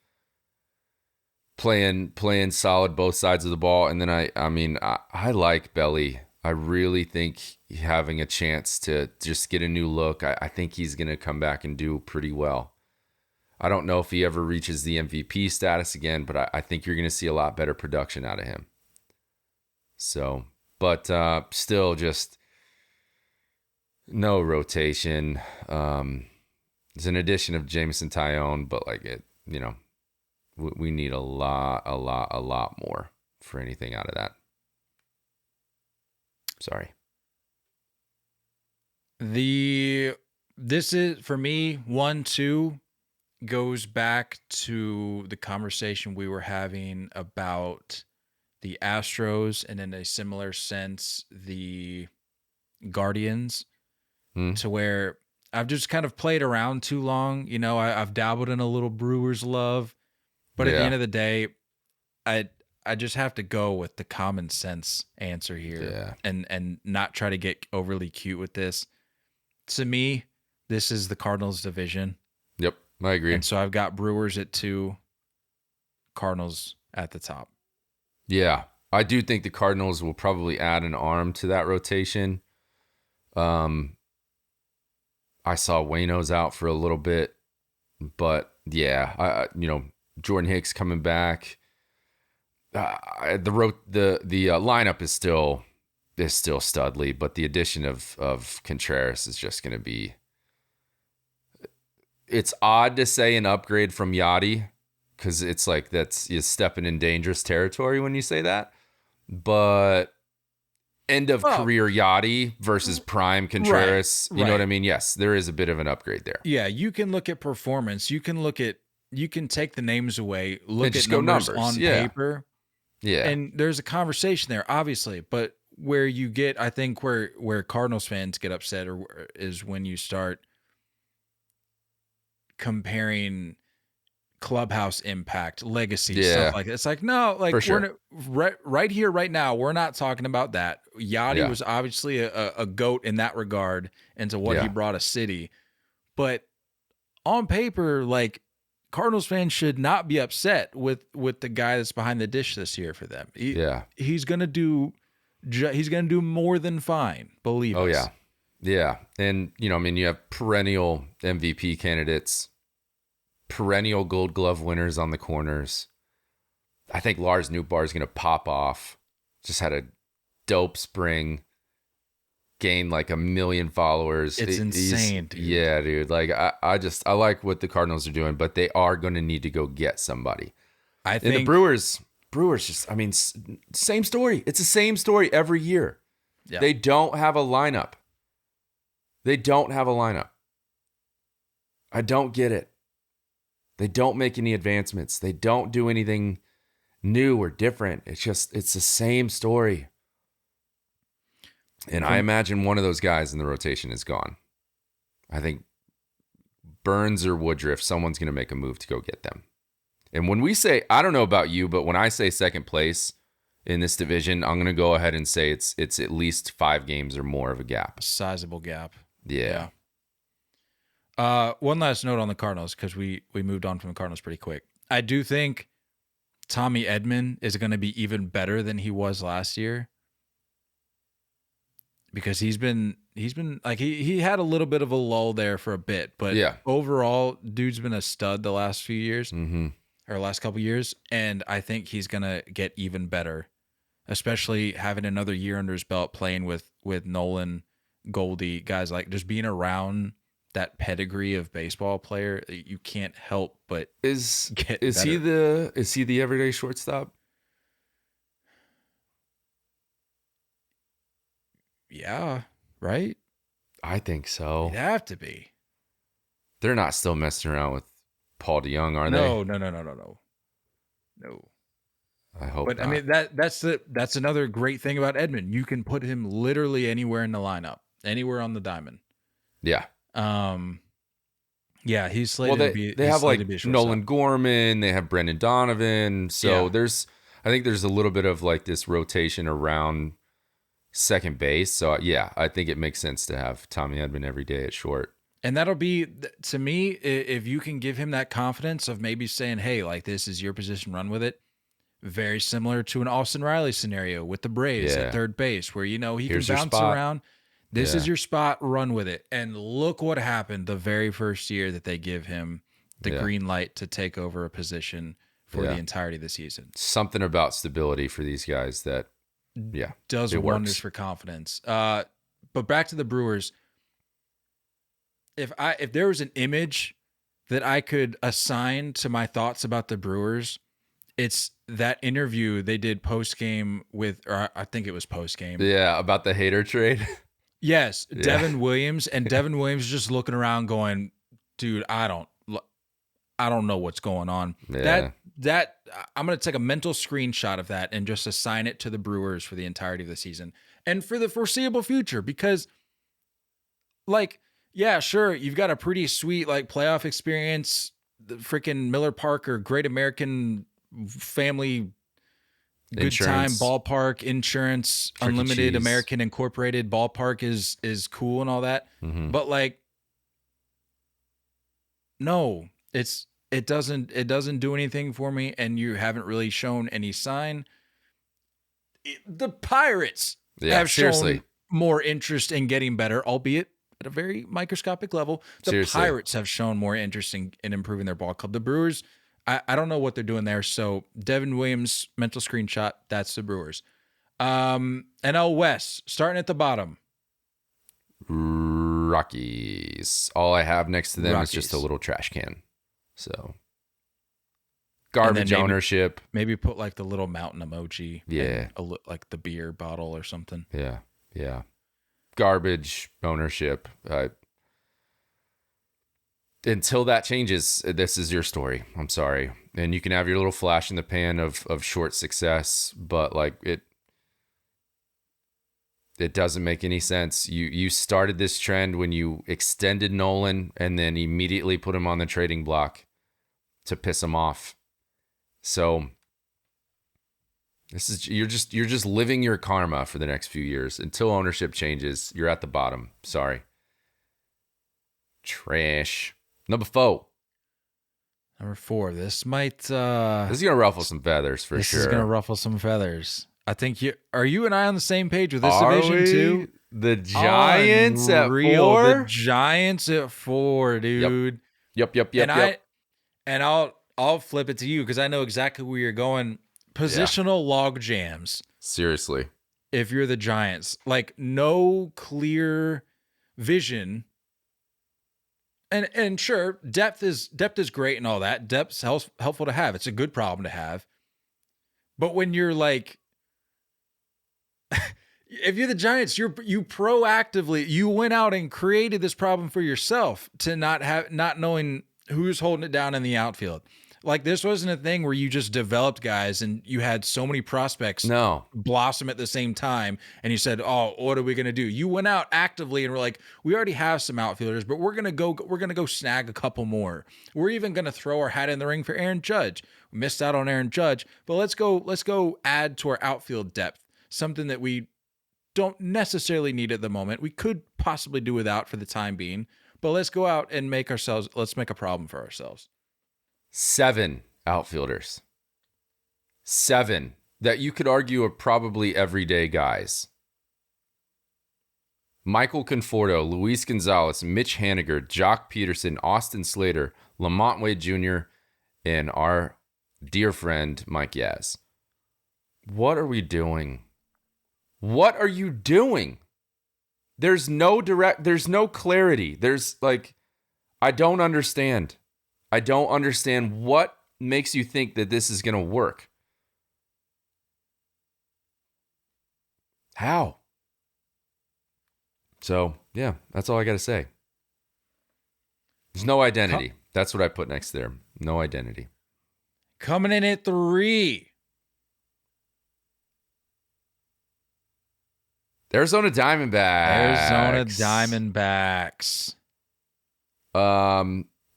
playing solid both sides of the ball, and then I like Belly. I really think having a chance to just get a new look. I think he's gonna come back and do pretty well. I don't know if he ever reaches the MVP status again, but I think you're going to see a lot better production out of him. So, but still just no rotation. It's an addition of Jameson Tyone, but we need a lot more for anything out of that. Sorry. This is, for me, 1-2 goes back to the conversation we were having about the Astros, and in a similar sense, the Guardians, to where I've just kind of played around too long. I've dabbled in a little Brewers love, but at the end of the day, I just have to go with the common sense answer here, and not try to get overly cute with this. To me, this is the Cardinals division. Yep. I agree. And so I've got Brewers at 2, Cardinals at the top. Yeah. I do think the Cardinals will probably add an arm to that rotation. I saw Waino's out for a little bit. But yeah, Jordan Hicks coming back. The lineup is still studly, but the addition of Contreras is just going to be. It's odd to say an upgrade from Yachty because it's like you're stepping in dangerous territory when you say that. But end of career Yachty versus prime Contreras, you know what I mean? Yes, there is a bit of an upgrade there. Yeah, you can look at performance. You can take the names away, look at numbers on paper. Yeah. And there's a conversation there, obviously, but where you get, I think where Cardinals fans get upset is when you start comparing clubhouse impact, legacy, stuff like that. It's like, no, like right here, right now, we're not talking about that. Yachty was obviously a GOAT in that regard into what he brought a city. But on paper, like Cardinals fans should not be upset with the guy that's behind the dish this year for them. He's gonna do more than fine. Believe us. Oh yeah, yeah. And you have perennial MVP candidates, perennial Gold Glove winners on the corners. I think Lars Nootbaar is gonna pop off. Just had a dope spring. Gained like 1 million followers. It's insane, dude. Yeah, dude. Like I like what the Cardinals are doing, but they are going to need to go get somebody. I think the Brewers just, same story. It's the same story every year. Yeah. They don't have a lineup. I don't get it. They don't make any advancements. They don't do anything new or different. It's the same story. And I imagine one of those guys in the rotation is gone. I think Burns or Woodruff, someone's going to make a move to go get them. And when we say, I don't know about you, but when I say second place in this division, I'm going to go ahead and say it's at least 5 games or more of a gap. A sizable gap. Yeah. One last note on the Cardinals, because we moved on from the Cardinals pretty quick. I do think Tommy Edman is going to be even better than he was last year. Because he's been like he had a little bit of a lull there for a bit, but overall, dude's been a stud the last few years or last couple years, and I think he's gonna get even better, especially having another year under his belt playing with Nolan, Goldie, guys like just being around that pedigree of baseball player. You can't help but is better. he the everyday shortstop? Yeah, right? I think so. It'd have to be. They're not still messing around with Paul DeYoung, are they? No. I hope but not. I mean that's another great thing about Edman. You can put him literally anywhere in the lineup, anywhere on the diamond. Yeah. Yeah, he's slated to be. They have like Nolan Gorman, they have Brendan Donovan. So I think there's a little bit of like this rotation around second base. So I think it makes sense to have Tommy Edman every day at short. And that'll be, to me, if you can give him that confidence of maybe saying, hey, like this is your position, run with it. Very similar to an Austin Riley scenario with the Braves at third base, where he can bounce around. This is your spot, run with it. And look what happened the very first year that they give him the green light to take over a position for the entirety of the season. Something about stability for these guys that does wonders for confidence. But back to the Brewers. If there was an image that I could assign to my thoughts about the Brewers, it's that interview they did post-game or I think it was post-game. Yeah, about the Hader trade. Yes, Devin Williams, and Devin Williams just looking around going, dude, I don't know what's going on. Yeah. That I'm going to take a mental screenshot of that and just assign it to the Brewers for the entirety of the season and for the foreseeable future, because like, yeah, sure, you've got a pretty sweet like playoff experience, the freaking Miller Park or Great American Family Good Time Ballpark, insurance, Tricky Unlimited Cheese. American Incorporated Ballpark is cool and all that. Mm-hmm. But like, no, it doesn't do anything for me, and you haven't really shown any sign. The Pirates have shown more interest in getting better, albeit at a very microscopic level. The Seriously. Pirates have shown more interest in improving their ball club. The Brewers, I don't know what they're doing there. So Devin Williams, mental screenshot, that's the Brewers. NL West, starting at the bottom. Rockies. All I have next to them is just a little trash can. So garbage maybe, ownership. Maybe put like the little mountain emoji. Yeah. Like the beer bottle or something. Yeah. Yeah. Garbage ownership. Until that changes, this is your story. I'm sorry. And you can have your little flash in the pan of short success, but like it doesn't make any sense. You started this trend when you extended Nolan and then immediately put him on the trading block to piss him off. So you're just living your karma for the next few years until ownership changes. You're at the bottom. Sorry. Trash. Number 4. This might This is gonna ruffle some feathers for sure. This is gonna ruffle some feathers. I think are you and I on the same page with this division too? The Giants at 4. The Giants at 4, dude. Yep. And I'll flip it to you because I know exactly where you're going. Positional log jams. Seriously. If you're the Giants, like no clear vision. And sure, depth is great and all that. Depth's helpful to have. It's a good problem to have. But when you're like, if you're the Giants, you proactively, you went out and created this problem for yourself to not knowing who's holding it down in the outfield. Like this wasn't a thing where you just developed guys and you had so many prospects blossom at the same time. And you said, oh, what are we going to do? You went out actively and were like, we already have some outfielders, but we're going to go snag a couple more. We're even going to throw our hat in the ring for Aaron Judge. We missed out on Aaron Judge, but let's go add to our outfield depth. Something that we don't necessarily need at the moment. We could possibly do without for the time being, but let's go out and let's make a problem for ourselves. 7 outfielders. 7 that you could argue are probably everyday guys. Michael Conforto, Luis Gonzalez, Mitch Haniger, Jock Peterson, Austin Slater, Lamont Wade Jr., and our dear friend Mike Yaz. What are we doing? What are you doing? There's no clarity. There's like, I don't understand. I don't understand what makes you think that this is going to work. How? So, yeah, that's all I got to say. There's no identity. That's what I put next there. No identity. Coming in at 3. Arizona Diamondbacks.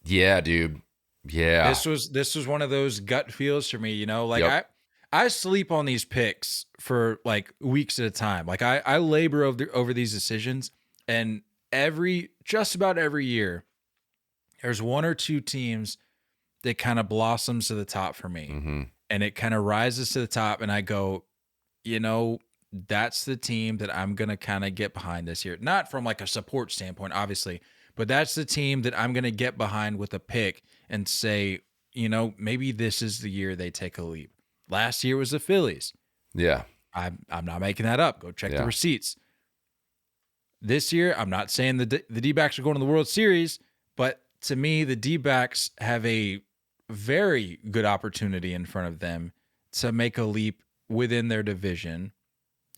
Yeah, dude. Yeah. This was one of those gut feels for me, like I sleep on these picks for like weeks at a time. Like I labor over these decisions, and just about every year there's one or two teams that kind of blossoms to the top for me. Mm-hmm. And it kind of rises to the top and I go, that's the team that I'm going to kind of get behind this year. Not from like a support standpoint, obviously, but that's the team that I'm going to get behind with a pick and say, maybe this is the year they take a leap. Last year was the Phillies. Yeah. I'm not making that up. Go check the receipts. This year, I'm not saying the D-backs are going to the World Series, but to me, the D-backs have a very good opportunity in front of them to make a leap within their division,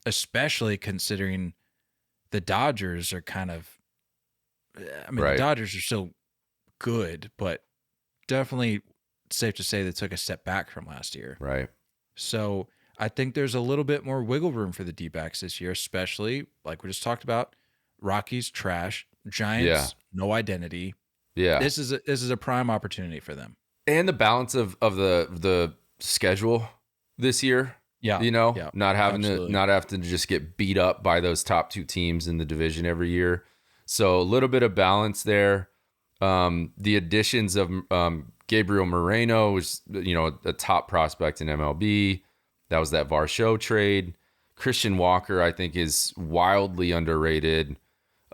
especially considering the Dodgers are kind of, the Dodgers are still good, but definitely safe to say they took a step back from last year. Right. So I think there's a little bit more wiggle room for the D-backs this year, especially like we just talked about. Rockies, trash. Giants, no identity. Yeah. This is a prime opportunity for them. And the balance of the schedule this year. Yeah. Not having to just get beat up by those top 2 teams in the division every year. So a little bit of balance there. The additions of Gabriel Moreno was, a top prospect in MLB. That was that Varsho trade. Christian Walker, I think, is wildly underrated.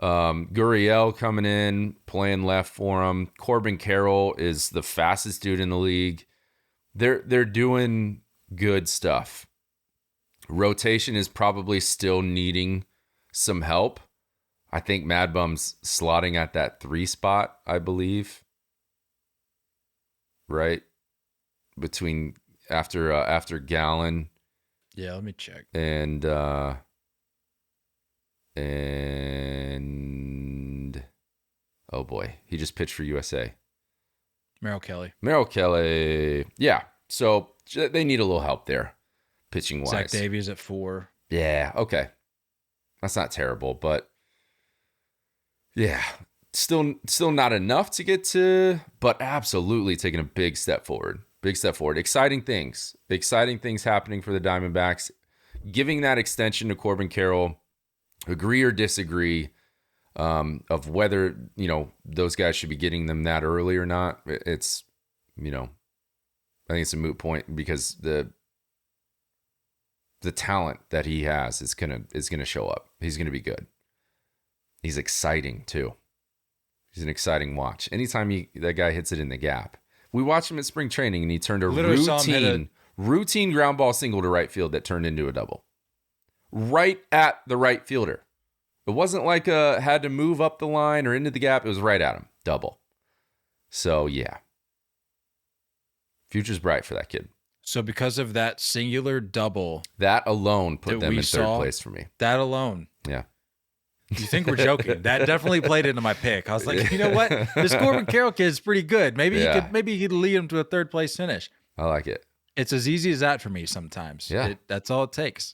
Gurriel coming in, playing left for him. Corbin Carroll is the fastest dude in the league. They're doing good stuff. Rotation is probably still needing some help. I think Mad Bum's slotting at that 3 spot, I believe. Right? Between after Gallen. Yeah, let me check. And oh boy, he just pitched for USA. Merrill Kelly. Yeah. So they need a little help there, pitching wise. Zach Davies at 4. Yeah. Okay. That's not terrible, but yeah, still not enough to get to, but absolutely taking a big step forward. Exciting things happening for the Diamondbacks. Giving that extension to Corbin Carroll, agree or disagree of whether, those guys should be getting them that early or not. It's, I think it's a moot point because the talent that he has is gonna show up. He's gonna be good. He's exciting too. He's an exciting watch. Anytime that guy hits it in the gap. We watched him at spring training, and he turned a routine ground ball single to right field that turned into a double. Right at the right fielder. It wasn't like had to move up the line or into the gap. It was right at him. Double. So, yeah. Future's bright for that kid. So because of that singular double. That alone put them in third place for me. That alone. Yeah. You think we're joking? That definitely played into my pick. I was like, you know what? This Corbin Carroll kid is pretty good. Maybe he could lead him to a third place finish. I like it. It's as easy as that for me sometimes. Yeah. That's all it takes.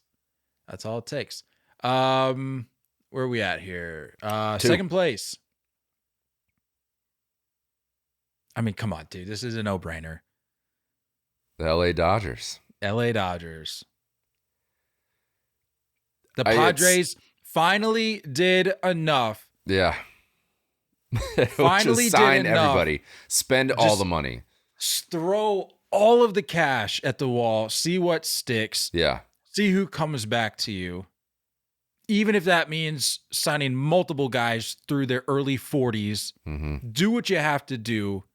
Where are we at here? 2. Second place. I mean, come on, dude. This is a no-brainer. The LA Dodgers. The Padres finally did enough. Yeah. Finally just sign did enough. Everybody. Spend all the money. Throw all of the cash at the wall. See what sticks. Yeah. See who comes back to you. Even if that means signing multiple guys through their early 40s. Mm-hmm. Do what you have to do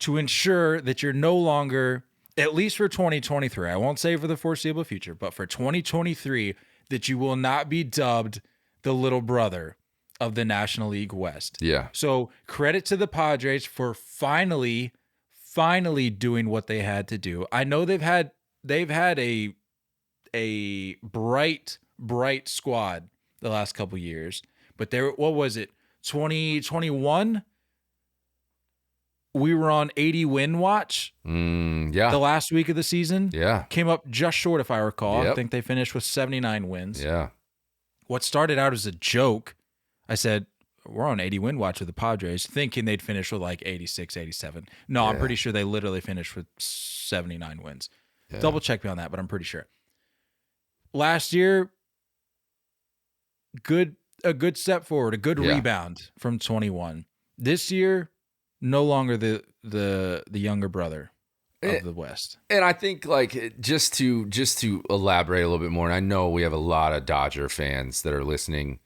to ensure that you're no longer, at least for 2023, I won't say for the foreseeable future, but for 2023, that you will not be dubbed the little brother of the National League West. Yeah. So credit to the Padres for finally doing what they had to do. I know they've had a bright squad the last couple years, but what was it? 2021? We were on 80 win watch. Yeah. The last week of the season. Yeah. Came up just short, if I recall. Yep. I think they finished with 79 wins. Yeah. What started out as a joke, I said, we're on 80 win watch with the Padres, thinking they'd finish with like 86, 87. No, I'm pretty sure they literally finished with 79 wins. Yeah. Double check me on that, but I'm pretty sure. Last year, a good step forward, a good rebound from 21. This year, no longer the younger brother of the West. And I think like just to elaborate a little bit more, and I know we have a lot of Dodger fans that are listening.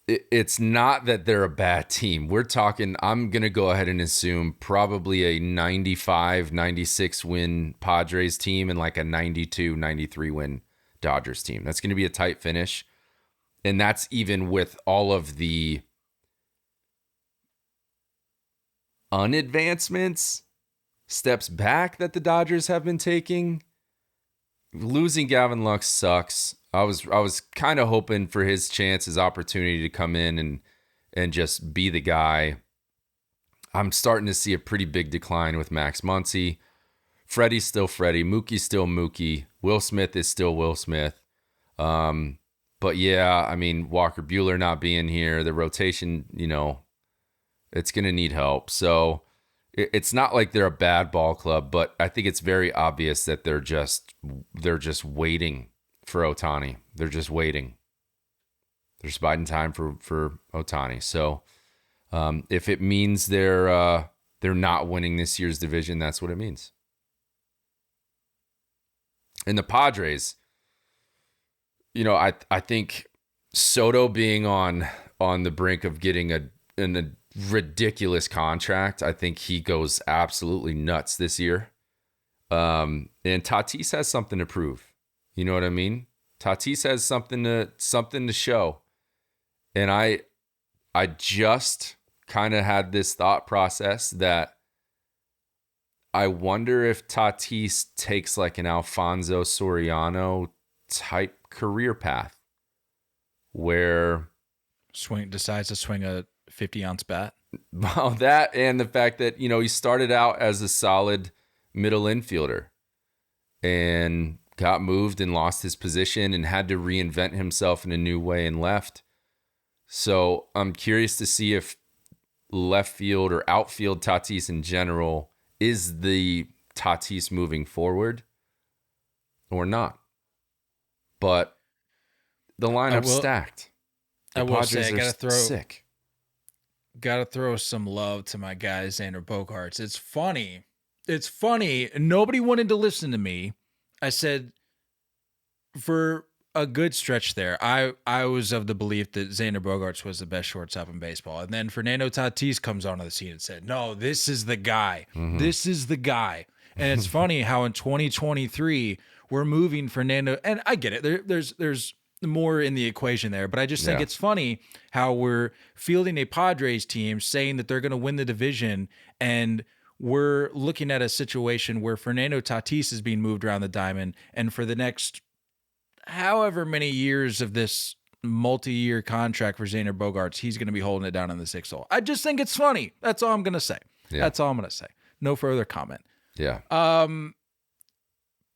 It's not that they're a bad team. We're talking, I'm going to go ahead and assume probably a 95, 96 win Padres team and like a 92, 93 win Dodgers team. That's going to be a tight finish. And that's even with all of the unadvancements, steps back that the Dodgers have been taking. Losing Gavin Lux sucks. I was kind of hoping for his opportunity to come in and just be the guy. I'm starting to see a pretty big decline with Max Muncy. Freddie's still Freddie. Mookie's still Mookie. Will Smith is still Will Smith. But yeah, I mean, Walker Buehler not being here, the rotation, it's going to need help. So it's not like they're a bad ball club, but I think it's very obvious that they're just waiting for Ohtani. They're just waiting. They're just biding time for Ohtani. So if it means they're not winning this year's division, that's what it means. And the Padres, I think Soto being on the brink of getting a ridiculous contract. I think he goes absolutely nuts this year. And Tatis has something to prove. You know what I mean? Tatis has something to show. And I just kind of had this thought process that I wonder if Tatis takes like an Alfonso Soriano type career path where decides to swing a 50-ounce bat. Well, that and the fact that, he started out as a solid middle infielder and got moved and lost his position and had to reinvent himself in a new way and left. So I'm curious to see if left field or outfield Tatis in general is the Tatis moving forward or not. But the lineup's stacked. The I will Padres say, are sick. Gotta throw some love to my guy, Xander Bogaerts. It's funny. Nobody wanted to listen to me. I said, for a good stretch there, I was of the belief that Xander Bogaerts was the best shortstop in baseball. And then Fernando Tatis comes onto the scene and said, no, this is the guy. Mm-hmm. This is the guy. And it's funny how in 2023, we're moving Fernando. And I get it. There's more in the equation there, but I just think it's funny how we're fielding a Padres team saying that they're going to win the division, and we're looking at a situation where Fernando Tatis is being moved around the diamond, and for the next however many years of this multi-year contract for Xander Bogaerts, he's going to be holding it down in the 6th hole. I just think it's funny. That's all I'm going to say. Yeah. That's all I'm going to say. No further comment. Yeah.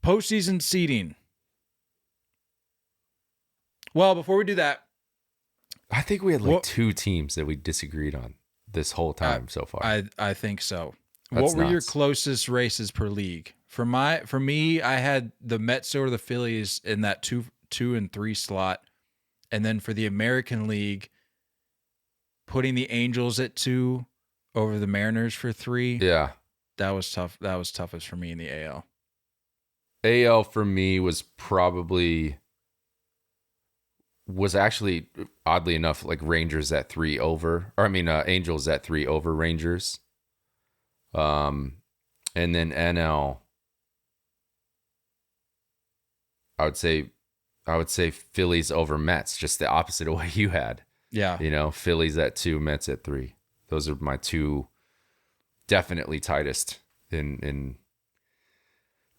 Postseason seeding. Well, before we do that, I think we had two teams that we disagreed on this whole time so far. I think so. That's what were your nuts. closest races per league? For me, I had the Mets or the Phillies in that 2 and 3 slot, and then for the American League, putting the Angels at 2 over the Mariners for 3. Yeah. That was tough. That was toughest for me in the AL. AL for me was actually, oddly enough, like Rangers at 3 over, Angels at 3 over Rangers. And then NL, I would say Phillies over Mets, just the opposite of what you had. Yeah. Phillies at 2, Mets at 3. Those are my two definitely tightest in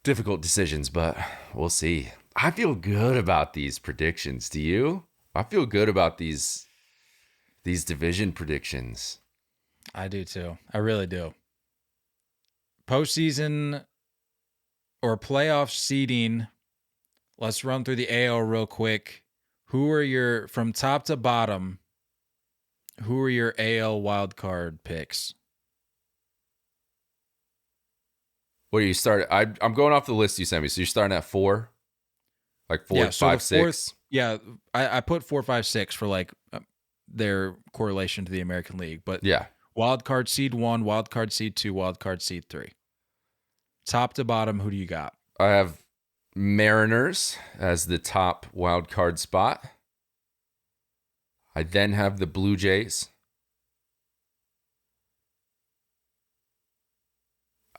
difficult decisions, but we'll see. I feel good about these predictions. Do you? I feel good about these division predictions. I do too. I really do. Postseason or playoff seeding. Let's run through the AL real quick. From top to bottom, who are your AL wildcard picks? What do you start? I'm going off the list you sent me. So you're starting at 4? Like 4, 5, 6? Yeah, I put 4, 5, 6 for like their correlation to the American League. But Yeah. wild card seed 1, wild card seed 2, wild card seed 3. Top to bottom, who do you got? I have Mariners as the top wild card spot. I then have the Blue Jays.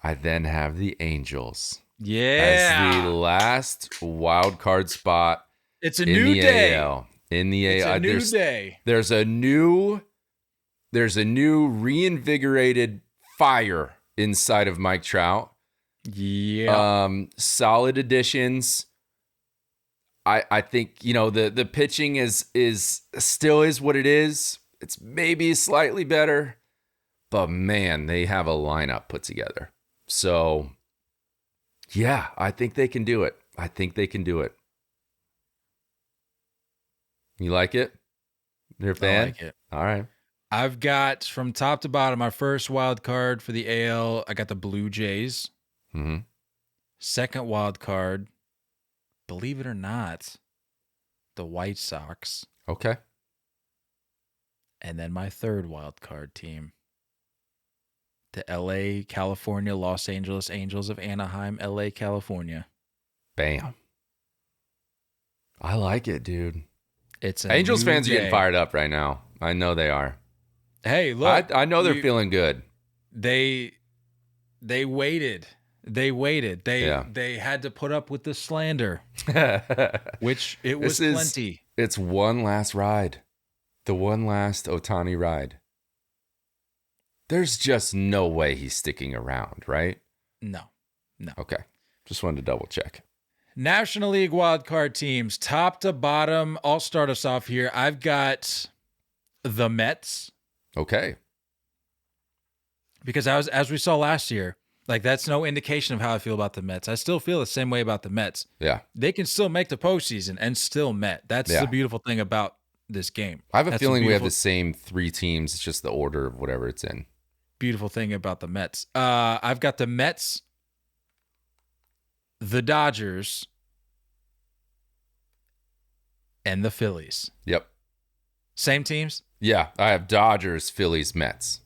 I then have the Angels. Yeah. As the last wild card spot. It's a new day. AL. In the It's AL. a new day. There's a new reinvigorated fire inside of Mike Trout. Yeah. Solid additions. I think, the pitching is still is what it is. It's maybe slightly better, but man, they have a lineup put together. So yeah, I think they can do it. You like it? You're a fan? I like it. All right. I've got from top to bottom, my first wild card for the AL, I got the Blue Jays. Mm-hmm. Second wild card, believe it or not, the White Sox. Okay. And then my third wild card team, the LA, California, Los Angeles Angels of Anaheim, LA, California. Bam. I like it, dude. It's a Angels new fans are getting day. fired up right now. I know they are. Hey, look. I know they're feeling good. They waited. Yeah. They had to put up with the slander, which it was plenty. It's one last ride. The one last Ohtani ride. There's just no way he's sticking around, right? No. Okay. Just wanted to double check. National League wildcard teams, top to bottom. I'll start us off here. I've got the Mets. Okay. Because as we saw last year, like that's no indication of how I feel about the Mets. I still feel the same way about the Mets. Yeah. They can still make the postseason and still Met. That's the beautiful thing about this game. I have a feeling we have the same 3 teams. It's just the order of whatever it's in. Beautiful thing about the Mets. I've got the Mets, the Dodgers, and the Phillies. Yep. Same teams? Yeah. I have Dodgers, Phillies, Mets.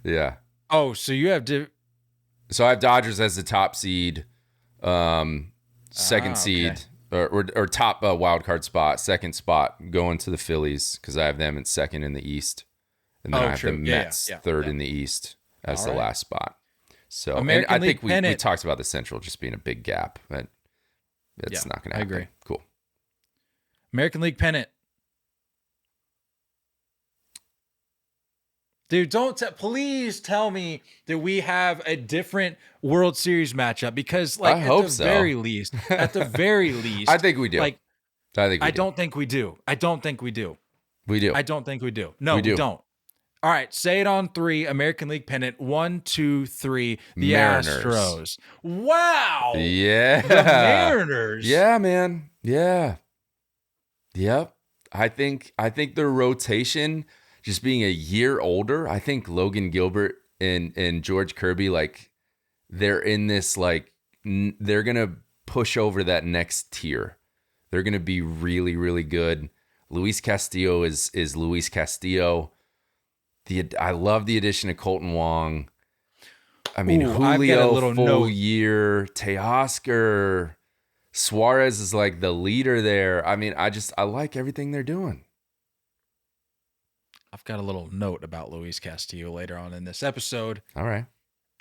Yeah. Oh, so you have So I have Dodgers as the top seed, second seed, or top wild card spot, second spot going to the Phillies because I have them in second in the East, and then I have the Mets third in the East as the last spot. So and I think we talked about the Central just being a big gap, but it's not going to happen. I agree. Cool. American League pennant. Dude, please tell me that we have a different World Series matchup because, like, at the very least, I think we do. Like, I don't think we do. We do. I don't think we do. No, we do. don't. All right, say it on 3. American League pennant. 1, 2, 3. The Mariners. Astros. Wow. Yeah. The Mariners. Yeah, man. Yeah. Yep. I think the rotation. Just being a year older, I think Logan Gilbert and George Kirby, like, they're in this, like, they're going to push over that next tier. They're going to be really, really good. Luis Castillo is Luis Castillo. I love the addition of Colton Wong. I mean, Julio, full year. Teoscar. Suarez is, like, the leader there. I mean, I like everything they're doing. I've got a little note about Luis Castillo later on in this episode. All right.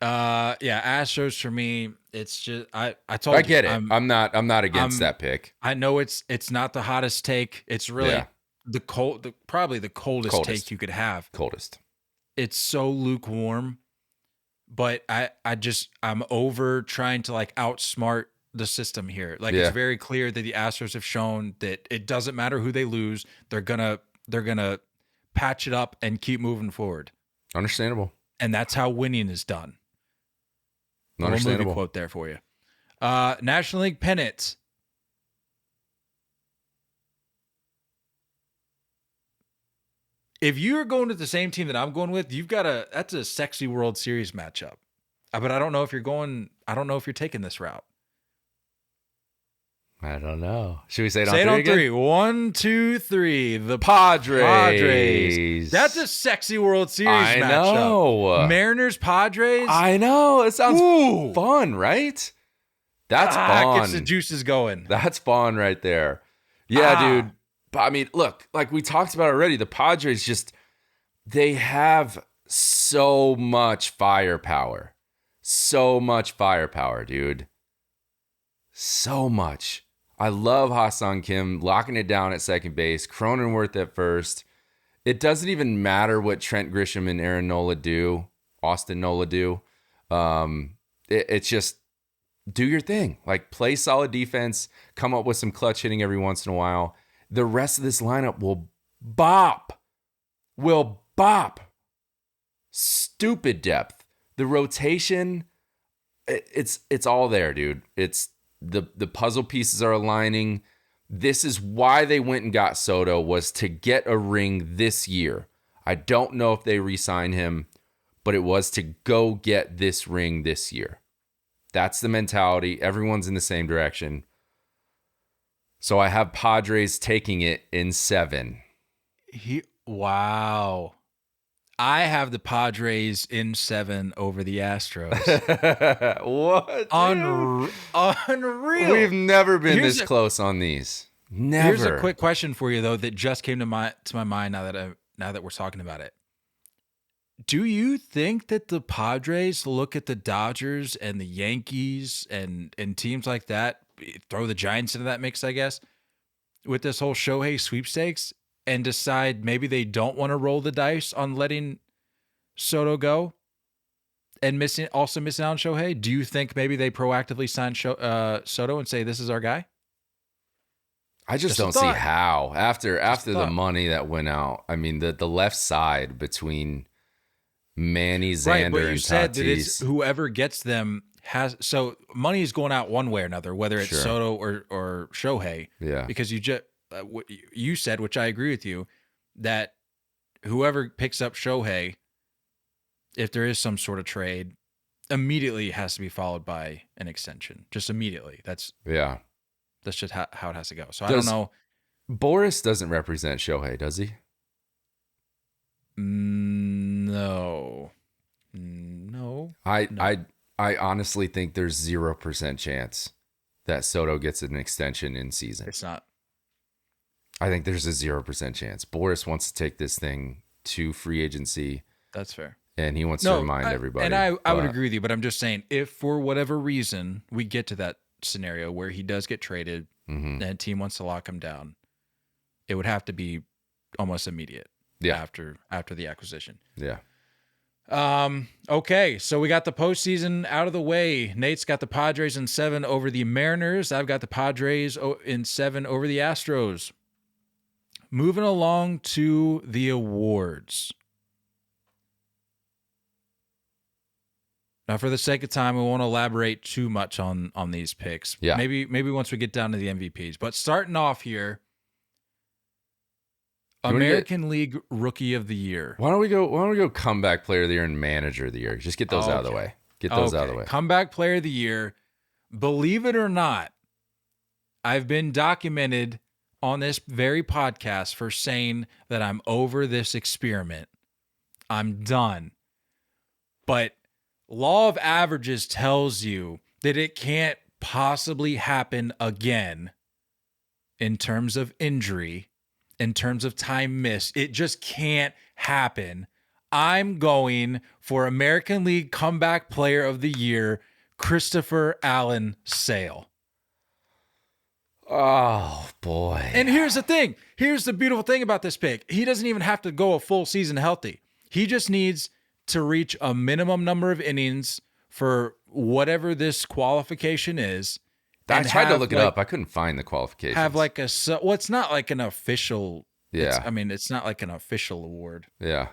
Astros for me, it's just I told you. I get it. I'm not against that pick. I know it's not the hottest take. It's really probably the coldest take you could have. Coldest. It's so lukewarm, but I'm over trying to, like, outsmart the system here. Like, it's very clear that the Astros have shown that it doesn't matter who they lose, they're gonna patch it up and keep moving forward. Understandable. And that's how winning is done. Understandable. A movie quote there for you. National League pennant. If you're going to the same team that I'm going with, that's a sexy World Series matchup. But I don't know if you're taking this route. I don't know. Should we say it on 3 again? 3. 1, 2, 3. The Padres. That's a sexy World Series matchup. I know. Mariners, Padres. I know. It sounds fun, right? That's fun. Gets the juices going. That's fun right there. Yeah, dude. I mean, look, like we talked about already, the Padres they have so much firepower. So much firepower, dude. So much. I love Ha-Seong Kim locking it down at second base, Cronenworth at first. It doesn't even matter what Trent Grisham and Austin Nola do. It's just do your thing. Like, play solid defense, come up with some clutch hitting every once in a while. The rest of this lineup will bop. Stupid depth. The rotation, it's all there, dude. It's the puzzle pieces are aligning. This is why they went and got Soto, was to get a ring this year. I don't know if they re-sign him, but it was to go get this ring this year. That's the mentality. Everyone's in the same direction. So I have Padres taking it in 7. Wow. I have the Padres in 7 over the Astros. What? Unreal. We've never been this close on these. Never. Here's a quick question for you though that just came to my mind now that we're talking about it. Do you think that the Padres look at the Dodgers and the Yankees and teams like that, throw the Giants into that mix, I guess, with this whole Shohei sweepstakes and decide maybe they don't want to roll the dice on letting Soto go and missing out on Shohei? Do you think maybe they proactively sign Soto and say, this is our guy? I just don't see how. After the money that went out, I mean, the left side between Manny, Xander, right, but you and said Tatis. That it's whoever gets them has. So money is going out one way or another, whether it's Soto or Shohei. Yeah. Because you just what you said, which I agree with you, that whoever picks up Shohei, if there is some sort of trade, immediately has to be followed by an extension. Just immediately. That's just how it has to go. So I don't know. Boris doesn't represent Shohei, does he? No. I honestly think there's 0% chance that Soto gets an extension in season. It's not. I think there's a 0% chance. Boris wants to take this thing to free agency. That's fair. And he wants to remind everybody. And I would agree with you, but I'm just saying, if for whatever reason we get to that scenario where he does get traded and a team wants to lock him down, it would have to be almost immediate. Yeah. After the acquisition. Yeah. Okay, so we got the postseason out of the way. Nate's got the Padres in 7 over the Mariners. I've got the Padres in 7 over the Astros. Moving along to the awards. Now, for the sake of time, we won't elaborate too much on these picks. Yeah. Maybe once we get down to the MVPs. But starting off here, American League Rookie of the Year. Why don't we go comeback player of the year and manager of the year? Just get those out of the way. Get those out of the way. Comeback player of the year. Believe it or not, I've been documented on this very podcast for saying that I'm over this experiment. I'm done. But law of averages tells you that it can't possibly happen again in terms of injury. In terms of time missed, it just can't happen. I'm going for American League Comeback Player of the Year, Christopher Allen Sale. Oh, boy. And here's the thing. Here's the beautiful thing about this pick. He doesn't even have to go a full season healthy. He just needs to reach a minimum number of innings for whatever this qualification is. I tried to look it up. I couldn't find the qualifications. Have like it's not like an official. Yeah. It's not like an official award. Yeah.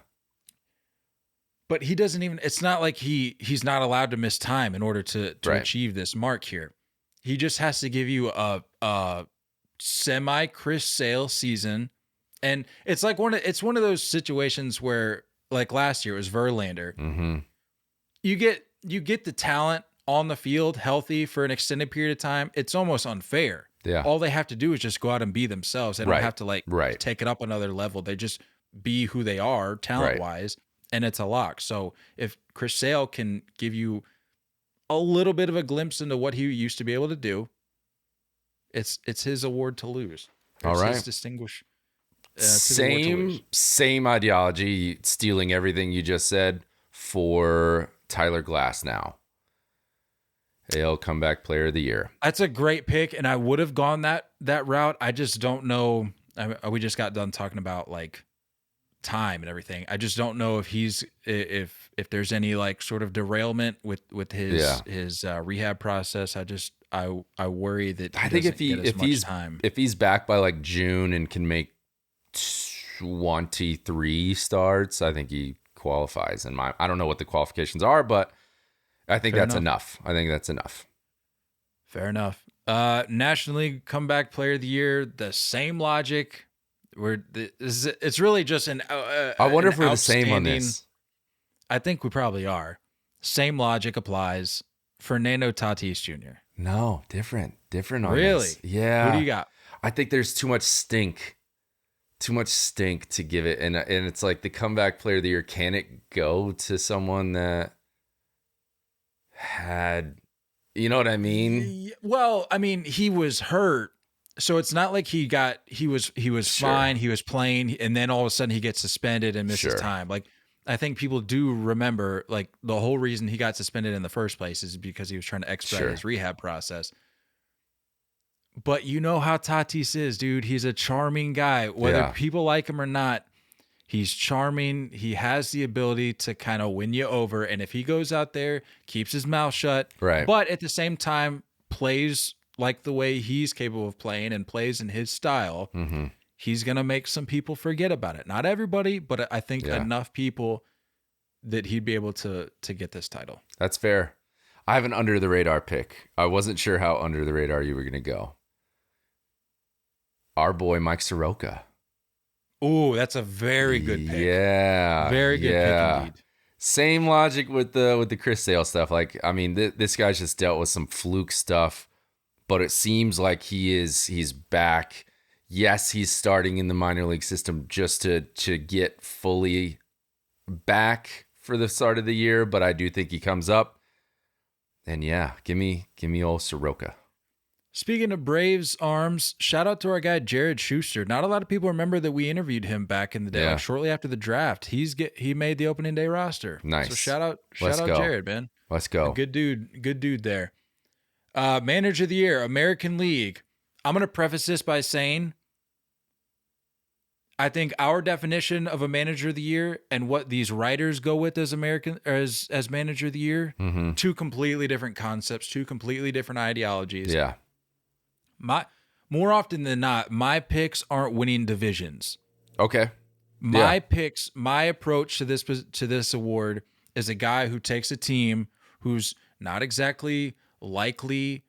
But he doesn't even. It's not like he's not allowed to miss time in order to achieve this mark here. He just has to give you a semi Chris Sale season, and it's like one of those situations where, like last year, it was Verlander. Mm-hmm. You get the talent on the field healthy for an extended period of time. It's almost unfair. Yeah. All they have to do is just go out and be themselves. They don't have to take it up another level. They just be who they are talent wise, and it's a lock. So if Chris Sale can give you a little bit of a glimpse into what he used to be able to do, it's his award to lose. All right. His distinguish. Same ideology, stealing everything you just said for Tyler Glass now. AL Comeback Player of the Year. That's a great pick, and I would have gone that route. I just don't know. We just got done talking about like time and everything. I just don't know if there's any like sort of derailment with his rehab process. I worry that I think if he's back by like June and can make 23 starts, I think he qualifies. And I don't know what the qualifications are, but I think that's enough. I think that's enough. Fair enough. National League Comeback Player of the Year, the same logic. It's really just I wonder if we're the same on this. I think we probably are. Same logic applies. Fernando Tatis Jr. No, different on really? This. Yeah. Who do you got? I think there's too much stink to give it, and it's like the Comeback Player of the Year. Can it go to someone that had, you know what I mean? Well, I mean, he was hurt So it's not like he was Sure. fine, he was playing, and then all of a sudden he gets suspended and misses Sure. time. Like, I think people do remember, like, the whole reason he got suspended in the first place is because he was trying to expedite his rehab process. But you know how Tatis is, dude. He's a charming guy. Whether people like him or not, he's charming. He has the ability to kind of win you over. And if he goes out there, keeps his mouth shut, Right. but at the same time plays like the way he's capable of playing and plays in his style, he's going to make some people forget about it. Not everybody, but I think enough people that he'd be able to get this title. That's fair. I have an under the radar pick. I wasn't sure how under the radar you were going to go. Our boy Mike Soroka. Oh, that's a very good pick. Yeah. Very good pick indeed. Same logic with the Chris Sale stuff. Like, I mean, this guy's just dealt with some fluke stuff, but it seems like he's back. Yes, he's starting in the minor league system just to get fully back for the start of the year, but I do think he comes up. And yeah, give me old Soroka. Speaking of Braves arms, shout out to our guy Jared Schuster. Not a lot of people remember that we interviewed him back in the day, like shortly after the draft. He made the opening day roster. Nice. So shout out go. Jared, man. Let's go. A good dude there. Manager of the year, American League. I'm gonna preface this by saying I think our definition of a manager of the year and what these writers go with as as manager of the year, two completely different concepts, two completely different ideologies. Yeah. More often than not, my picks aren't winning divisions. Okay. My picks, my approach to this award is a guy who takes a team who's not exactly likely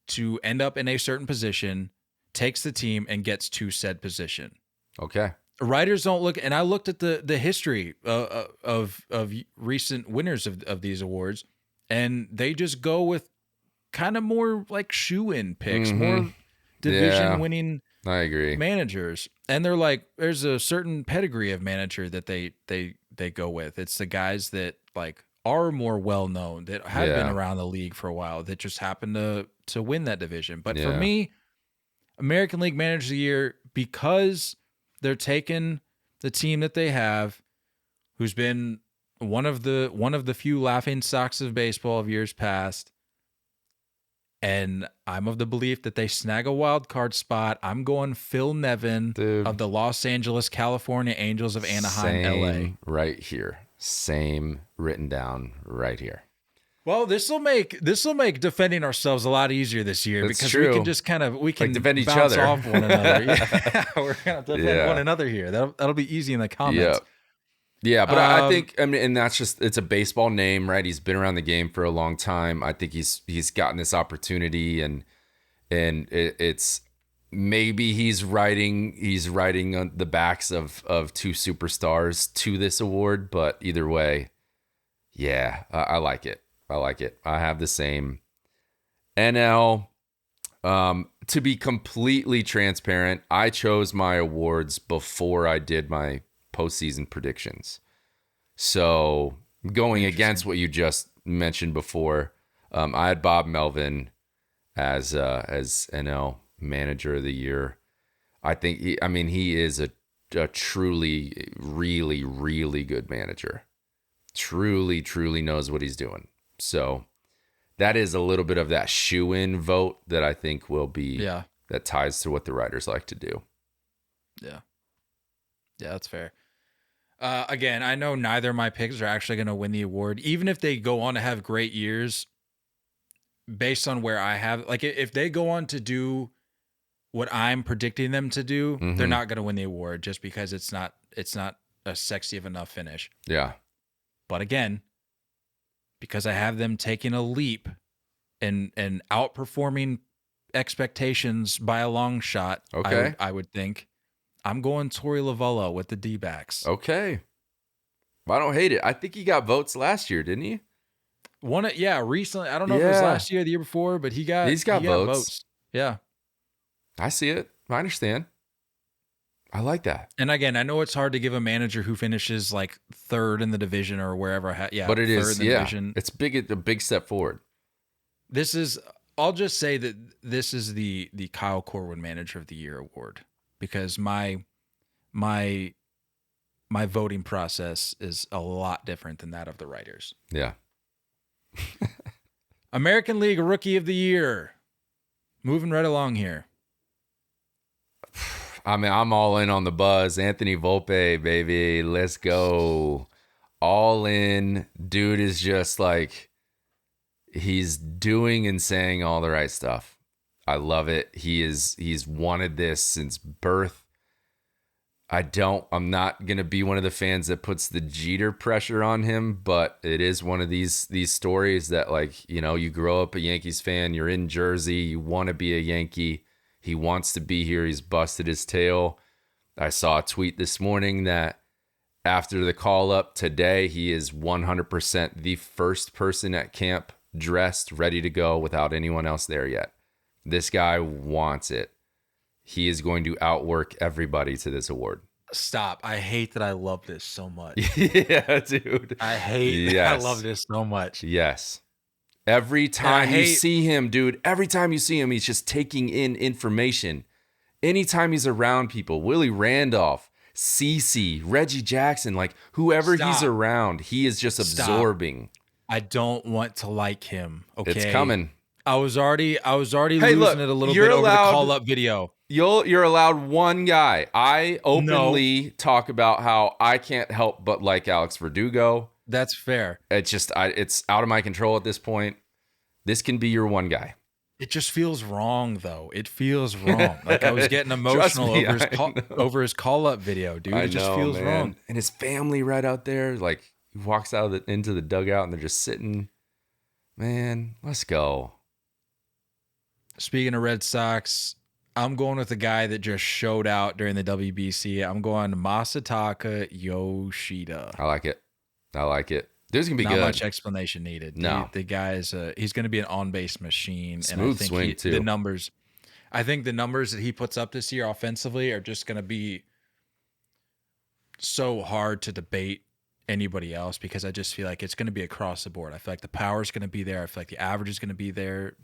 to end up in a certain position, takes the team and gets to said position. Okay. Writers don't look, and I looked at the history of recent winners of these awards, and they just go with kind of more like shoe-in picks, more division-winning I agree. managers. And they're like, there's a certain pedigree of manager that they go with. It's the guys that like are more well-known, that have been around the league for a while, that just happen to win that division. But for me, American League Manager of the Year, because they're taking the team that they have, who's been one of the few laughing stocks of baseball of years past, and I'm of the belief that they snag a wild card spot. I'm going Phil Nevin of the Los Angeles, California Angels of Anaheim, LA. Right here. Same written down right here. Well, this will make defending ourselves a lot easier this year. That's because true. we can just we can defend each bounce other off one another. Yeah, we're gonna defend one another here. That'll be easy in the comments. Yeah, but I think, I mean, and that's just, it's a baseball name, right? He's been around the game for a long time. I think he's gotten this opportunity, and it's maybe he's riding on the backs of two superstars to this award. But either way, yeah, I like it. I have the same. NL. To be completely transparent, I chose my awards before I did my postseason predictions. So going against what you just mentioned before, I had Bob Melvin as NL Manager of the Year. I think he is a truly, really, really good manager. Truly, truly knows what he's doing. So that is a little bit of that shoe-in vote that I think will be that ties to what the writers like to do. Yeah, that's fair. Again, I know neither of my picks are actually going to win the award, even if they go on to have great years. Based on where I have, like, if they go on to do what I'm predicting them to do, they're not going to win the award just because it's not a sexy of enough finish. Yeah. But again, because I have them taking a leap and outperforming expectations by a long shot, I would think I'm going Torey Lovullo with the D-backs. Okay. I don't hate it. I think he got votes last year, didn't he? Recently. I don't know if it was last year or the year before, but he's got votes. Yeah. I see it. I understand. I like that. And again, I know it's hard to give a manager who finishes like third in the division or wherever. But it is, division. It's a big step forward. This is I'll just say that this is the Kyle Corwin Manager of the Year award because my voting process is a lot different than that of the writers. Yeah. American League Rookie of the Year. Moving right along here. I mean, I'm all in on the buzz. Anthony Volpe, baby. Let's go. All in. Dude is just like, he's doing and saying all the right stuff. I love it. He's wanted this since birth. I'm not going to be one of the fans that puts the Jeter pressure on him, but it is one of these stories that, like, you know, you grow up a Yankees fan, you're in Jersey, you want to be a Yankee. He wants to be here. He's busted his tail. I saw a tweet this morning that after the call up today, he is 100% the first person at camp dressed, ready to go without anyone else there yet. This guy wants it. He is going to outwork everybody to this award. Stop. I hate that I love this so much. Yeah, dude. I hate that I love this so much. Yes. Every time you see him, dude, every time you see him, he's just taking in information. Anytime he's around people, Willie Randolph, CeCe, Reggie Jackson, like whoever he's around, he is just absorbing. I don't want to like him. Okay. It's coming. I was already losing it a little bit over the call-up video. You're allowed one guy. I openly talk about how I can't help but like Alex Verdugo. That's fair. It's just it's out of my control at this point. This can be your one guy. It just feels wrong, though. It feels wrong. Like I was getting emotional over his call-up video, dude. It just feels wrong. And his family right out there, like he walks out into the dugout and they're just sitting. Man, let's go. Speaking of Red Sox, I'm going with the guy that just showed out during the WBC. I'm going Masataka Yoshida. I like it. There's going to be Not good. much explanation needed. No. The guy is he's going to be an on-base machine. Smooth and I think swing, too. I think the numbers that he puts up this year offensively are just going to be so hard to debate anybody else because I just feel like it's going to be across the board. I feel like the power is going to be there. I feel like the average is going to be there.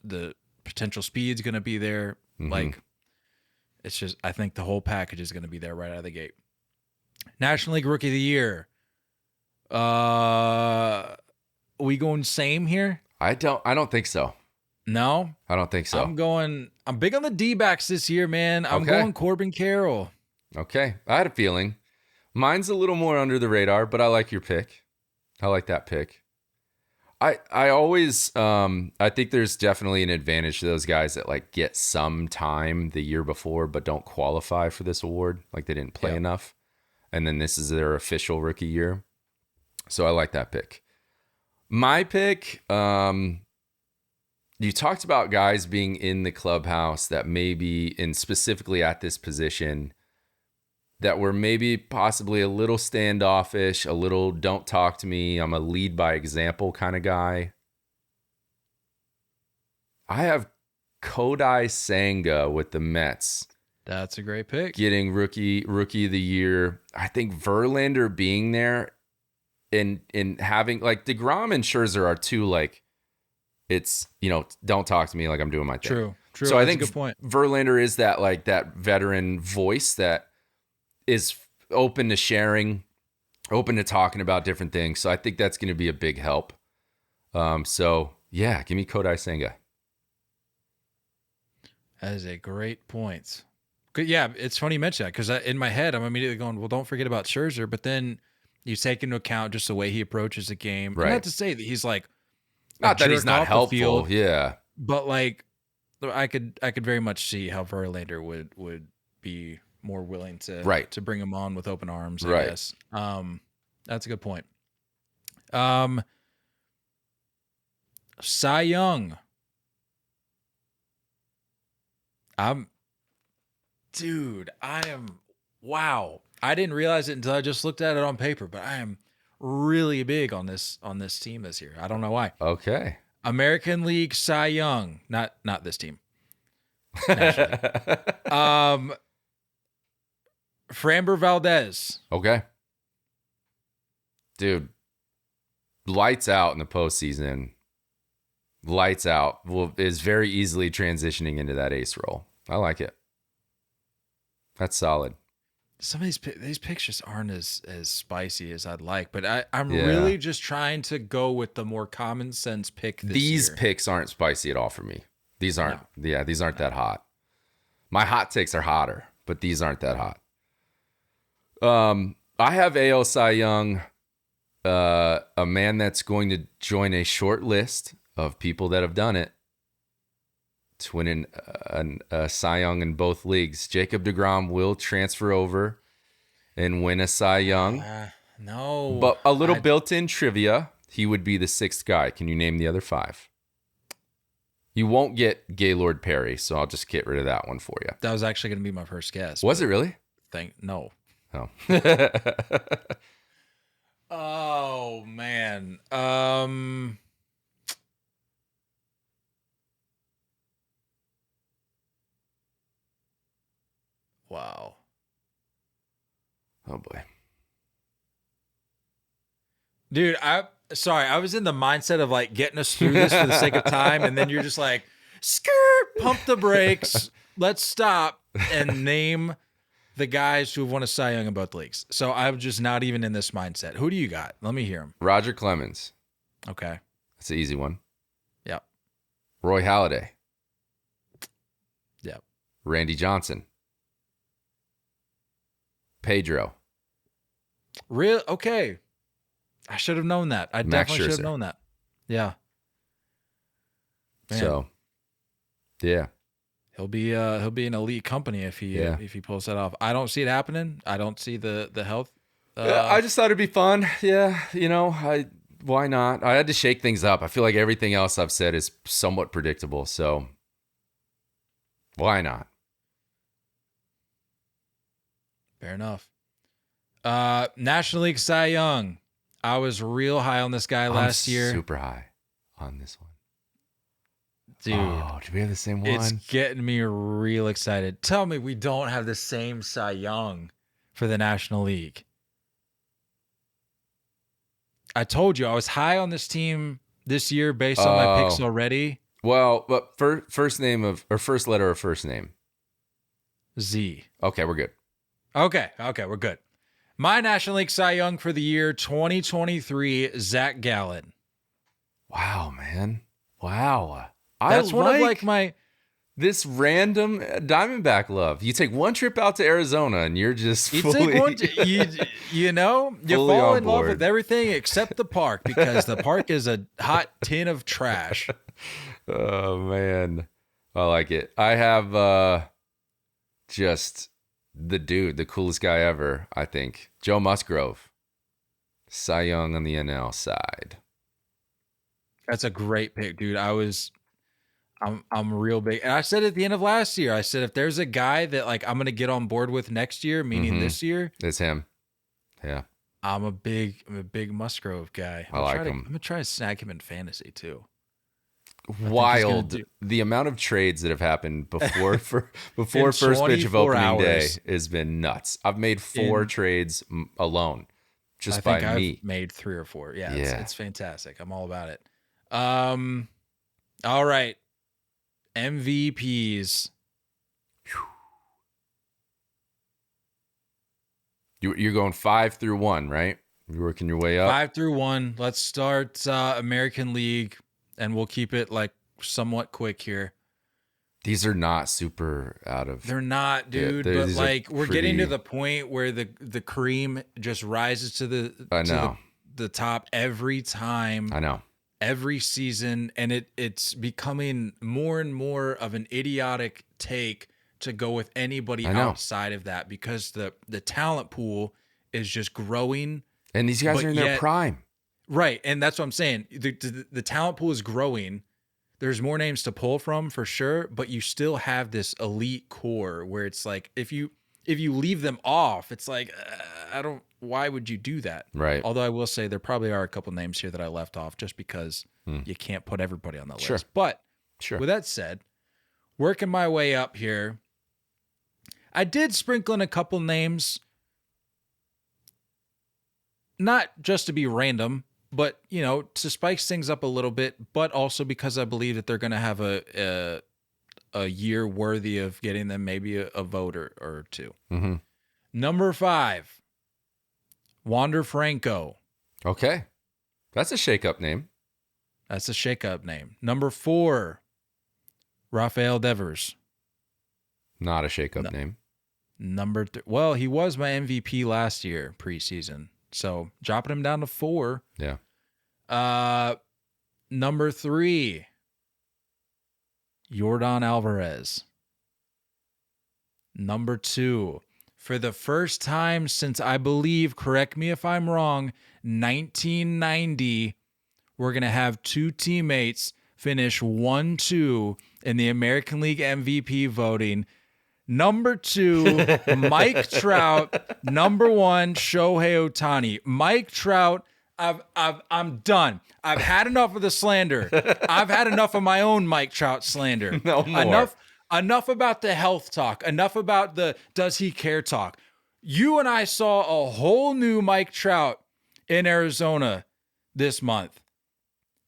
The potential speed is going to be there. Like, it's just, I think the whole package is going to be there right out of the gate. National League Rookie of the Year. We going same here? I don't think so. No? I don't think so. I'm big on the D-backs this year, man. I'm going Corbin Carroll. Okay. I had a feeling. Mine's a little more under the radar, but I like your pick. I like that pick. I always I think there's definitely an advantage to those guys that like get some time the year before but don't qualify for this award, like they didn't play enough, and then this is their official rookie year. So I like that pick. My pick, you talked about guys being in the clubhouse that maybe, and specifically at this position, that were maybe possibly a little standoffish, a little don't talk to me, I'm a lead by example kind of guy. I have Kodai Senga with the Mets. That's a great pick. Getting rookie of the year. I think Verlander being there and having, like, DeGrom and Scherzer are two, like, it's, you know, don't talk to me like I'm doing my thing. True. So That's I think a good point. Verlander is that, like, that veteran voice that is open to sharing, open to talking about different things. So I think that's going to be a big help. So yeah, give me Kodai Senga. That is a great point. Good. Yeah, it's funny you mention that because in my head, I'm immediately going, well, don't forget about Scherzer. But then you take into account just the way he approaches the game. Right. And not to say that he's like, not that he's not helpful. Field, yeah. But like, I could very much see how Verlander would be more willing to bring him on with open arms, I guess. That's a good point. Cy Young. Wow. I didn't realize it until I just looked at it on paper, but I am really big on this team this year. I don't know why. Okay. American League Cy Young, not this team. Framber Valdez. Okay. Dude, lights out in the postseason. lights out, is very easily transitioning into that ace role. I like it. That's solid. Some of these pictures aren't as spicy as I'd like, but I'm Yeah. really just trying to go with the more common sense pick this These year. picks aren't spicy at all for me. These aren't. No. Yeah, these aren't that hot. My hot takes are hotter, but these aren't that hot. I have AL Cy Young, a man that's going to join a short list of people that have done it. To win a Cy Young in both leagues. Jacob deGrom will transfer over and win a Cy Young. No. But a little built-in trivia, he would be the 6th guy. Can you name the other 5? You won't get Gaylord Perry, so I'll just get rid of that one for you. That was actually going to be my first guess. Was it really? No. Oh. Oh, man. Wow. Oh, boy. Dude, I was in the mindset of like getting us through this for the sake of time, and then you're just like, skirt, pump the brakes, let's stop and name the guys who have won a Cy Young in both leagues. So I'm just not even in this mindset. Who do you got? Let me hear him. Roger Clemens. Okay. That's an easy one. Yep. Roy Halladay. Yep. Randy Johnson. Pedro. Real okay. I should have known that. I definitely should have known that. Yeah. Man. So, yeah. He'll be an elite company if he pulls that off. I don't see it happening. I don't see the health. I just thought it'd be fun. Yeah, why not? I had to shake things up. I feel like everything else I've said is somewhat predictable. So, why not? Fair enough. National League Cy Young. I was real high on this guy last year. Super high on this one. Dude. Oh, do we have the same one? It's getting me real excited. Tell me we don't have the same Cy Young for the National League. I told you I was high on this team this year based on my picks already. Well, but first letter of first name. Z. Okay, we're good. Okay, we're good. My National League Cy Young for the year 2023, Zach Gallen. Wow, man. Wow. That's one of like my this random Diamondback love. You take one trip out to Arizona and you're just you fully you fall in love with everything except the park because the park is a hot tin of trash. Oh man. I like it. I have just the coolest guy ever, I think. Joe Musgrove. Cy Young on the NL side. That's a great pick, dude. I'm real big. And I said at the end of last year, I said, if there's a guy that like I'm going to get on board with next year, meaning this year, it's him. Yeah. I'm a big Musgrove guy. I like him. I'm going to try to snag him in fantasy too. Wild. The amount of trades that have happened before first pitch of opening day has been nuts. I've made 4 trades alone just by me. I've made 3 or 4. Yeah. It's fantastic. I'm all about it. All right. MVPs. You're going 5 through 1, right? You're working your way up. 5 through 1. Let's start American League, and we'll keep it like somewhat quick here. These are not super out of. They're not, dude. But like we're getting to the point where the cream just rises to the top every time. I know. Every season, and it's becoming more and more of an idiotic take to go with anybody outside of that because the talent pool is just growing. And these guys are in their prime. Right, and that's what I'm saying. The talent pool is growing. There's more names to pull from for sure, but you still have this elite core where it's like if you leave them off, it's like why would you do that? Right. Although I will say there probably are a couple names here that I left off just because you can't put everybody on that list. But with that said, working my way up here, I did sprinkle in a couple names, not just to be random, But, to spice things up a little bit, but also because I believe that they're going to have a year worthy of getting them maybe a vote or two. Mm-hmm. Number 5, Wander Franco. Okay. That's a shake-up name. That's a shake-up name. Number 4, Rafael Devers. Not a shake-up name. Number well, he was my MVP last year preseason, so dropping him down to 4. Yeah. Number 3, Yordan Alvarez. Number 2, for the first time since I believe, correct me if I'm wrong, 1990, we're gonna have 2 teammates finish 1-2 in the American League MVP voting. Number 2, Mike Trout. Number 1, Shohei Ohtani. Mike Trout, I'm done. I've had enough of the slander. I've had enough of my own Mike Trout slander. No more. Enough about the health talk. Enough about the does he care talk. You and I saw a whole new Mike Trout in Arizona this month.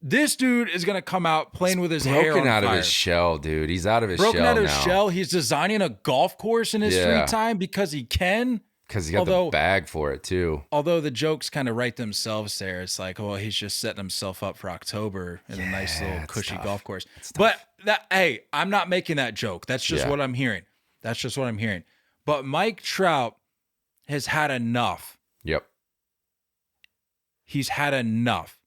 This dude is going to come out playing with his hair on Broken out fire. of his shell, dude. He's out of his Broken shell out of now. his shell. He's designing a golf course in his free time because he can. Because he got the bag for it, too. Although the jokes kind of write themselves there. It's like, well, he's just setting himself up for October in a nice little cushy golf course. But hey, I'm not making that joke. That's just what I'm hearing. But Mike Trout has had enough. Yep. He's had enough.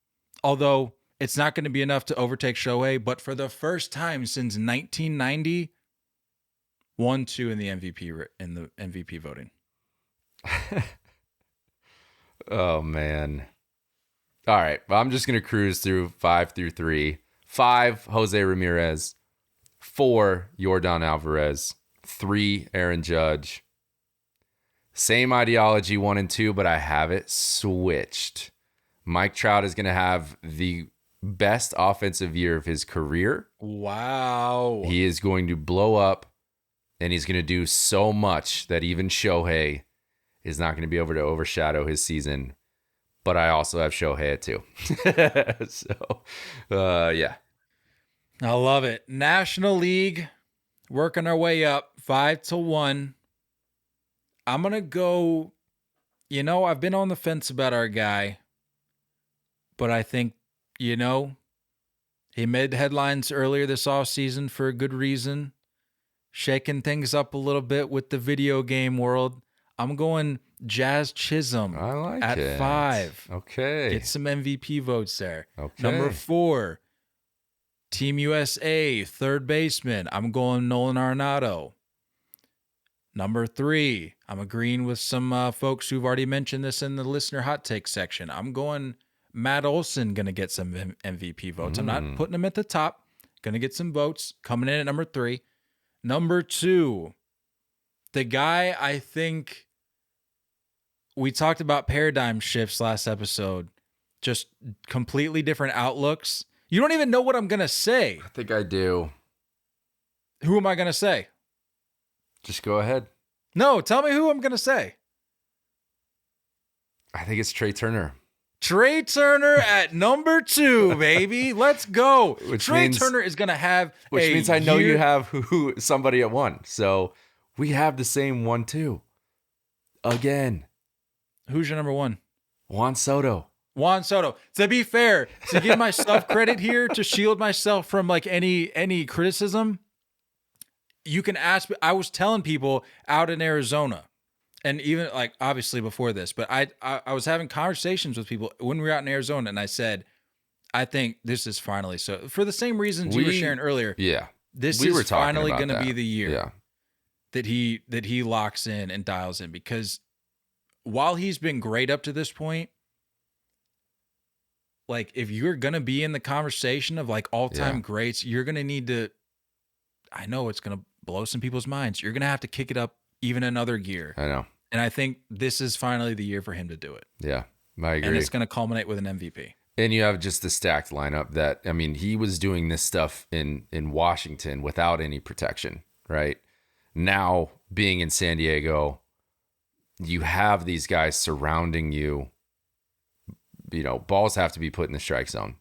Although it's not going to be enough to overtake Shohei, but for the first time since 1990, 1-2 in the MVP voting. Oh, man. All right. Well, I'm just going to cruise through 5 through 3. 5, Jose Ramirez. 4, Yordan Alvarez. 3, Aaron Judge. Same ideology 1 and 2, but I have it switched. Mike Trout is going to have the best offensive year of his career. Wow. He is going to blow up, and he's going to do so much that even Shohei is not going to be able to overshadow his season. But I also have Shohei at 2. So, yeah. I love it. National League, working our way up 5-1. I'm going to go, I've been on the fence about our guy, but I think, he made headlines earlier this offseason for a good reason, shaking things up a little bit with the video game world. I'm going Jazz Chisholm at 5. Okay. Get some MVP votes there. Okay. Number 4, Team USA, third baseman. I'm going Nolan Arenado. Number 3, I'm agreeing with some folks who've already mentioned this in the listener hot take section. I'm going Matt Olson, going to get some MVP votes. I'm not putting him at the top. Going to get some votes. Coming in at number 3. Number 2, the guy I think we talked about paradigm shifts last episode, just completely different outlooks. You don't even know what I'm going to say. I think I do. Who am I going to say? Just go ahead. No, tell me who I'm going to say. I think it's Trey Turner. Trey Turner at number 2, baby. Let's go. Trey Turner is going to have which means I know you have somebody at 1. So we have the same 1 too. Again. Who's your number 1? Juan Soto. To be fair, to give myself credit here, to shield myself from like any criticism, you can ask. I was telling people out in Arizona, and even like obviously before this, but I was having conversations with people when we were out in Arizona, and I said, I think this is finally so for the same reasons you were sharing earlier. Yeah, this is finally going to be the year that he locks in and dials in, because while he's been great up to this point, like if you're going to be in the conversation of like all-time greats, you're going to need to, I know it's going to blow some people's minds, you're going to have to kick it up even another gear. I know. And I think this is finally the year for him to do it. Yeah, I agree. And it's going to culminate with an MVP. And you have just the stacked lineup that, I mean, he was doing this stuff in Washington without any protection, right? Now, being in San Diego, you have these guys surrounding you balls have to be put in the strike zone.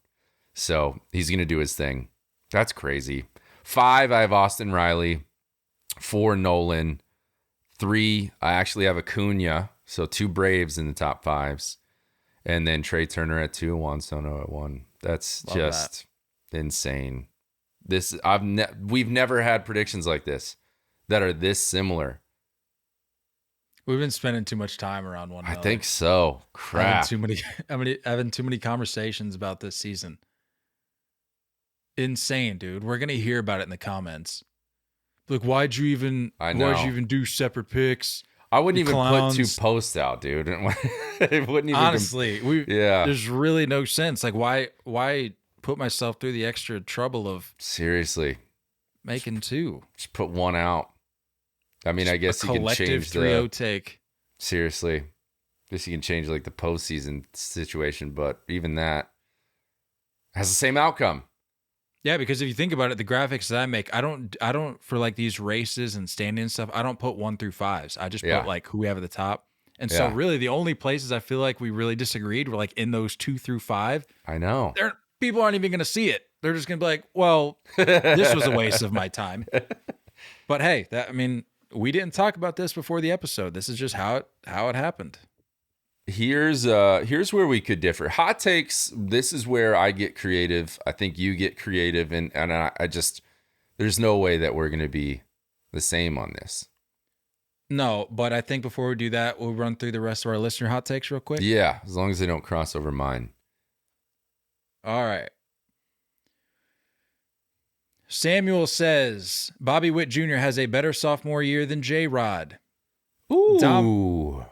So he's going to do his thing. That's crazy. 5, I have Austin Riley. 4, Nolan. 3, I actually have Acuna. So 2 Braves in the top 5s. And then Trey Turner at 2, Juan Soto at 1. That's Love just insane. We've never had predictions like this that are this similar. We've been spending too much time around one another. I think so. Crap. Having too many conversations about this season. Insane, dude. We're gonna hear about it in the comments. Like, why'd you even do separate picks? I wouldn't You even clowns. put 2 posts out, dude. It wouldn't even. Honestly, Yeah. there's really no sense. Like, why put myself through the extra trouble of Seriously, making 2? just put 1 out. I mean, I guess you can Collective change 3-0 take. Seriously, I guess you can change like the postseason situation, but even that has the same outcome. Yeah, because if you think about it, the graphics that I make, I don't for like these races and standing and stuff, I don't put 1 through 5s. I just put like who we have at the top. And so really the only places I feel like we really disagreed were like in those 2 through 5. I know. People aren't even going to see it. They're just going to be like, well, this was a waste of my time. But hey, we didn't talk about this before the episode. This is just how it happened. Here's where we could differ. Hot takes. This is where I get creative. I think you get creative, and I just there's no way that we're gonna be the same on this. No, but I think before we do that, we'll run through the rest of our listener hot takes real quick. Yeah, as long as they don't cross over mine. All right. Samuel says Bobby Witt Jr. has a better sophomore year than J-Rod. Ooh.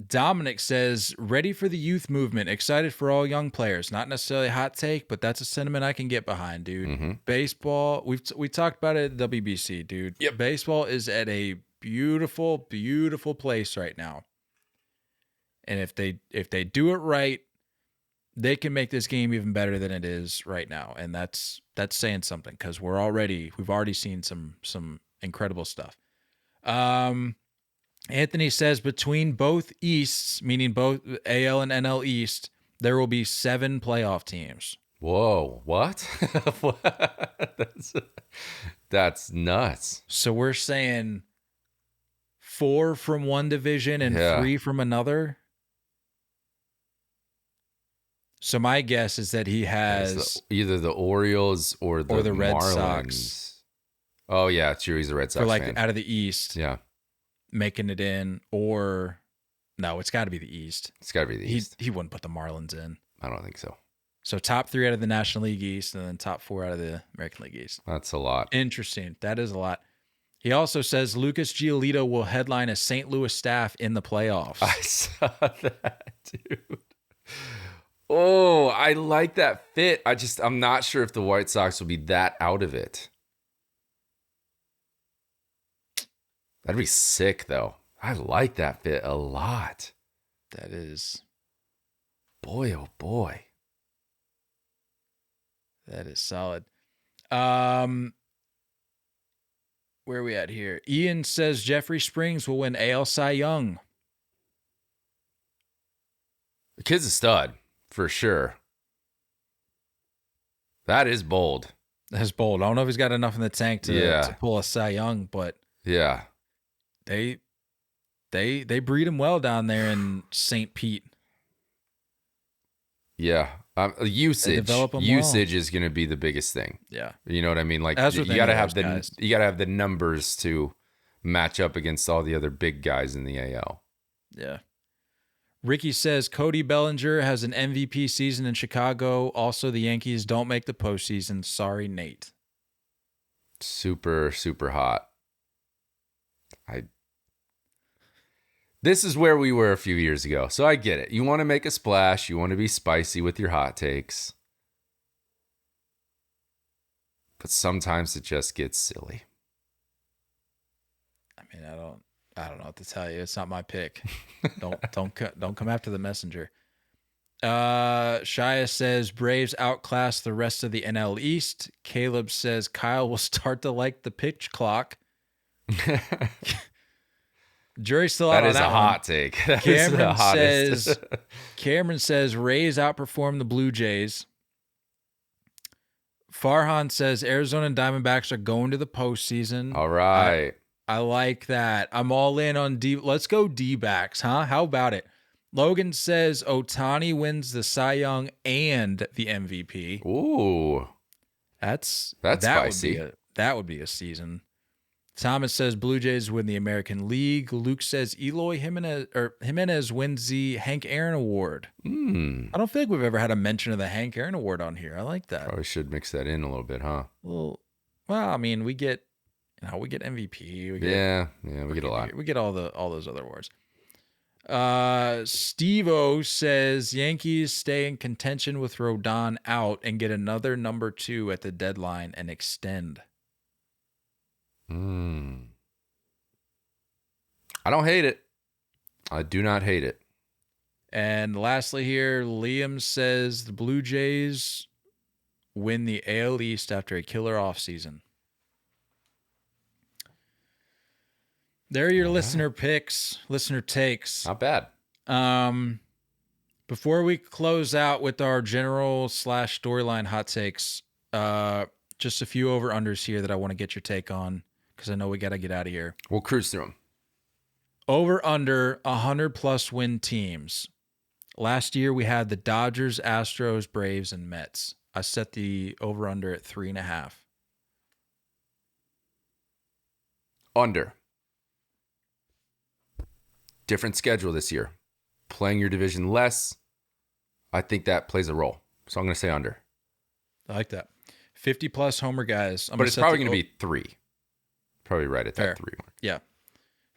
Dominic says, ready for the youth movement, excited for all young players. Not necessarily a hot take, but that's a sentiment I can get behind, dude. Mm-hmm. Baseball, we talked about it at WBC, dude. Yep. Baseball is at a beautiful, beautiful place right now. And if they do it right, they can make this game even better than it is right now. And that's saying something, because we've already seen some incredible stuff. Anthony says between both Easts, meaning both AL and NL East, there will be 7 playoff teams. Whoa, what? That's nuts. So we're saying 4 from one division and 3 from another. So my guess is that he has either the Orioles or the Red Marlins. Sox. Oh yeah, true. He's a Red Sox fan. Out of the East. Yeah. Making it in, or no, it's got to be the East. It's got to be the East. He wouldn't put the Marlins in. I don't think so. So top 3 out of the National League East, and then top 4 out of the American League East. That's a lot. Interesting. That is a lot. He also says Lucas Giolito will headline a St. Louis staff in the playoffs. I saw that, dude. Oh, I like that fit. I'm not sure if the White Sox will be that out of it. That'd be sick, though. I like that fit a lot. That is. Boy, oh boy. That is solid. Where are we at here? Ian says Jeffrey Springs will win AL Cy Young. The kid's a stud, for sure. That is bold. That's bold. I don't know if he's got enough in the tank to pull a Cy Young, but yeah. They breed him well down there in St. Pete. Yeah. Usage is going to be the biggest thing. Yeah. You know what I mean? Like you got to have the numbers to match up against all the other big guys in the AL. Yeah. Ricky says Cody Bellinger has an MVP season in Chicago. Also, the Yankees don't make the postseason. Sorry, Nate. Super, super hot. This is where we were a few years ago, so I get it. You want to make a splash. You want to be spicy with your hot takes. But sometimes it just gets silly. I mean, I don't know what to tell you. It's not my pick. Don't come after the messenger. Shia says Braves outclass the rest of the NL East. Caleb says Kyle will start to like the pitch clock. Jury's still out That on is that a one. hot take. That is the hottest. Cameron says Rays outperform the Blue Jays. Farhan says Arizona and Diamondbacks are going to the postseason. All right. I like that. I'm all in on D. Let's go D-backs, huh? How about it? Logan says Ohtani wins the Cy Young and the MVP. Ooh. That's spicy. That would be a season. Thomas says Blue Jays win the American League. Luke says Eloy Jimenez wins the Hank Aaron Award. I don't feel like we've ever had a mention of the Hank Aaron Award on here. I like that. Probably should mix that in a little bit, huh? Well, I mean, we get MVP. We get a lot. We get all those other awards. Steve-O says Yankees stay in contention with Rodon out and get another number 2 at the deadline and extend. I don't hate it. I do not hate it. And lastly here, Liam says the Blue Jays win the AL East after a killer offseason. There are your listener picks, listener takes. Not bad. Before we close out with our general / storyline hot takes, just a few over-unders here that I want to get your take on because I know we got to get out of here. We'll cruise through them. Over-under 100-plus win teams. Last year, we had the Dodgers, Astros, Braves, and Mets. I set the over-under at 3.5. Under. Different schedule this year. Playing your division less. I think that plays a role. So I'm going to say under. I like that. 50-plus homer guys. But it's probably going to be 3. Probably right at that 3 mark. Yeah.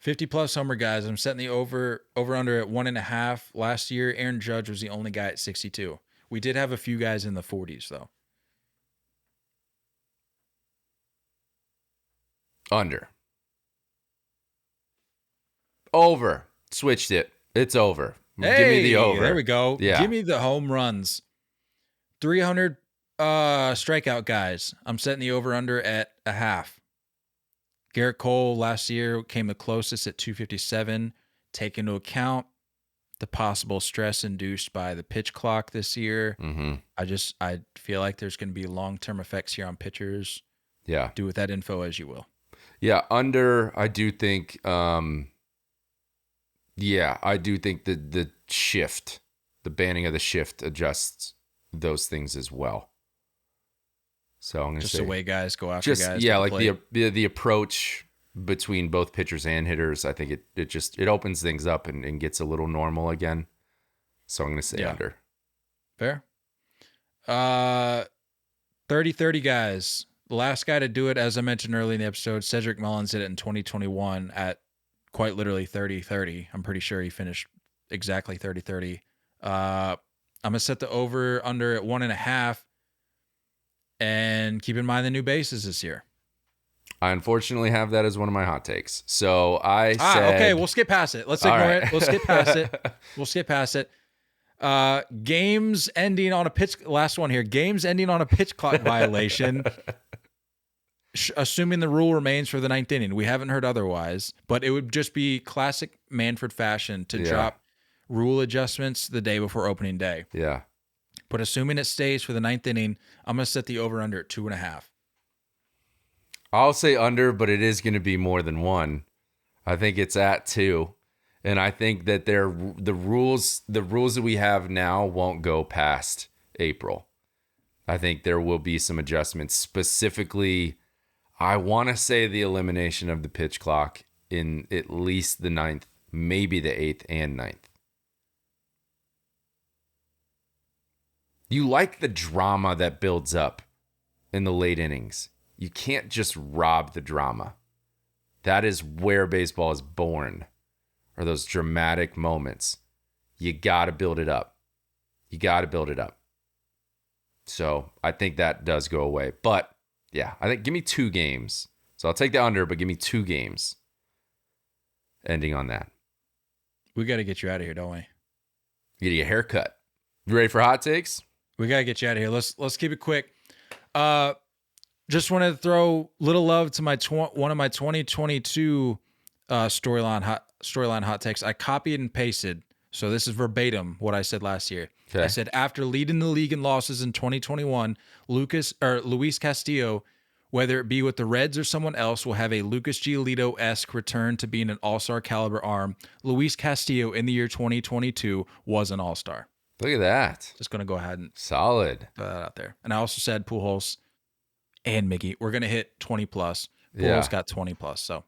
50-plus homer guys. I'm setting the over-under at 1.5. Last year, Aaron Judge was the only guy at 62. We did have a few guys in the 40s, though. Under. Over. Switched it. It's over. Hey, give me the over. There we go. Yeah. Give me the home runs. 300 strikeout guys. I'm setting the over-under at 0.5. Garrett Cole last year came the closest at 257. Take into account the possible stress induced by the pitch clock this year. Mm-hmm. I feel like there's going to be long-term effects here on pitchers. Yeah. Do with that info as you will. Yeah, under, I do think, I do think the shift, the banning of the shift adjusts those things as well. So I'm going to say. Just the way guys go after guys. Yeah, like the approach between both pitchers and hitters, I think it opens things up and gets a little normal again. So I'm going to say under. Fair. 30-30 guys. The last guy to do it, as I mentioned earlier in the episode, Cedric Mullins did it in 2021 at quite literally 30-30. I'm pretty sure he finished exactly 30-30. I'm going to set the over-under at 1.5. And keep in mind the new bases this year. I unfortunately have that as one of my hot takes. So I said... Okay, we'll skip past it. Let's ignore it. We'll skip past it. We'll skip past it. Games ending on a pitch... Last one here. Games ending on a pitch clock violation. Assuming the rule remains for the 9th inning. We haven't heard otherwise. But it would just be classic Manfred fashion to drop rule adjustments the day before opening day. Yeah. But assuming it stays for the 9th inning, I'm going to set the over-under at 2.5. I'll say under, but it is going to be more than 1. I think it's at 2. And I think that the rules that we have now won't go past April. I think there will be some adjustments. Specifically, I want to say the elimination of the pitch clock in at least the 9th, maybe the 8th and 9th. You like the drama that builds up in the late innings. You can't just rob the drama. That is where baseball is born, are those dramatic moments. You got to build it up. So I think that does go away. But yeah, I think give me 2 games. So I'll take the under, but give me 2 games ending on that. We got to get you out of here, don't we? You get a haircut. You ready for hot takes? We got to get you out of here. Let's keep it quick. Just wanted to throw little love to one of my 2022 storyline storyline hot takes. I copied and pasted. So this is verbatim what I said last year. Okay. I said, after leading the league in losses in 2021, Luis Castillo, whether it be with the Reds or someone else, will have a Lucas Giolito-esque return to being an all-star caliber arm. Luis Castillo in the year 2022 was an all-star. Look at that. Just going to go ahead and Solid. put that out there. And I also said Pujols and Miggy, we're going to hit 20 plus. Pujols Yeah. got 20 plus. So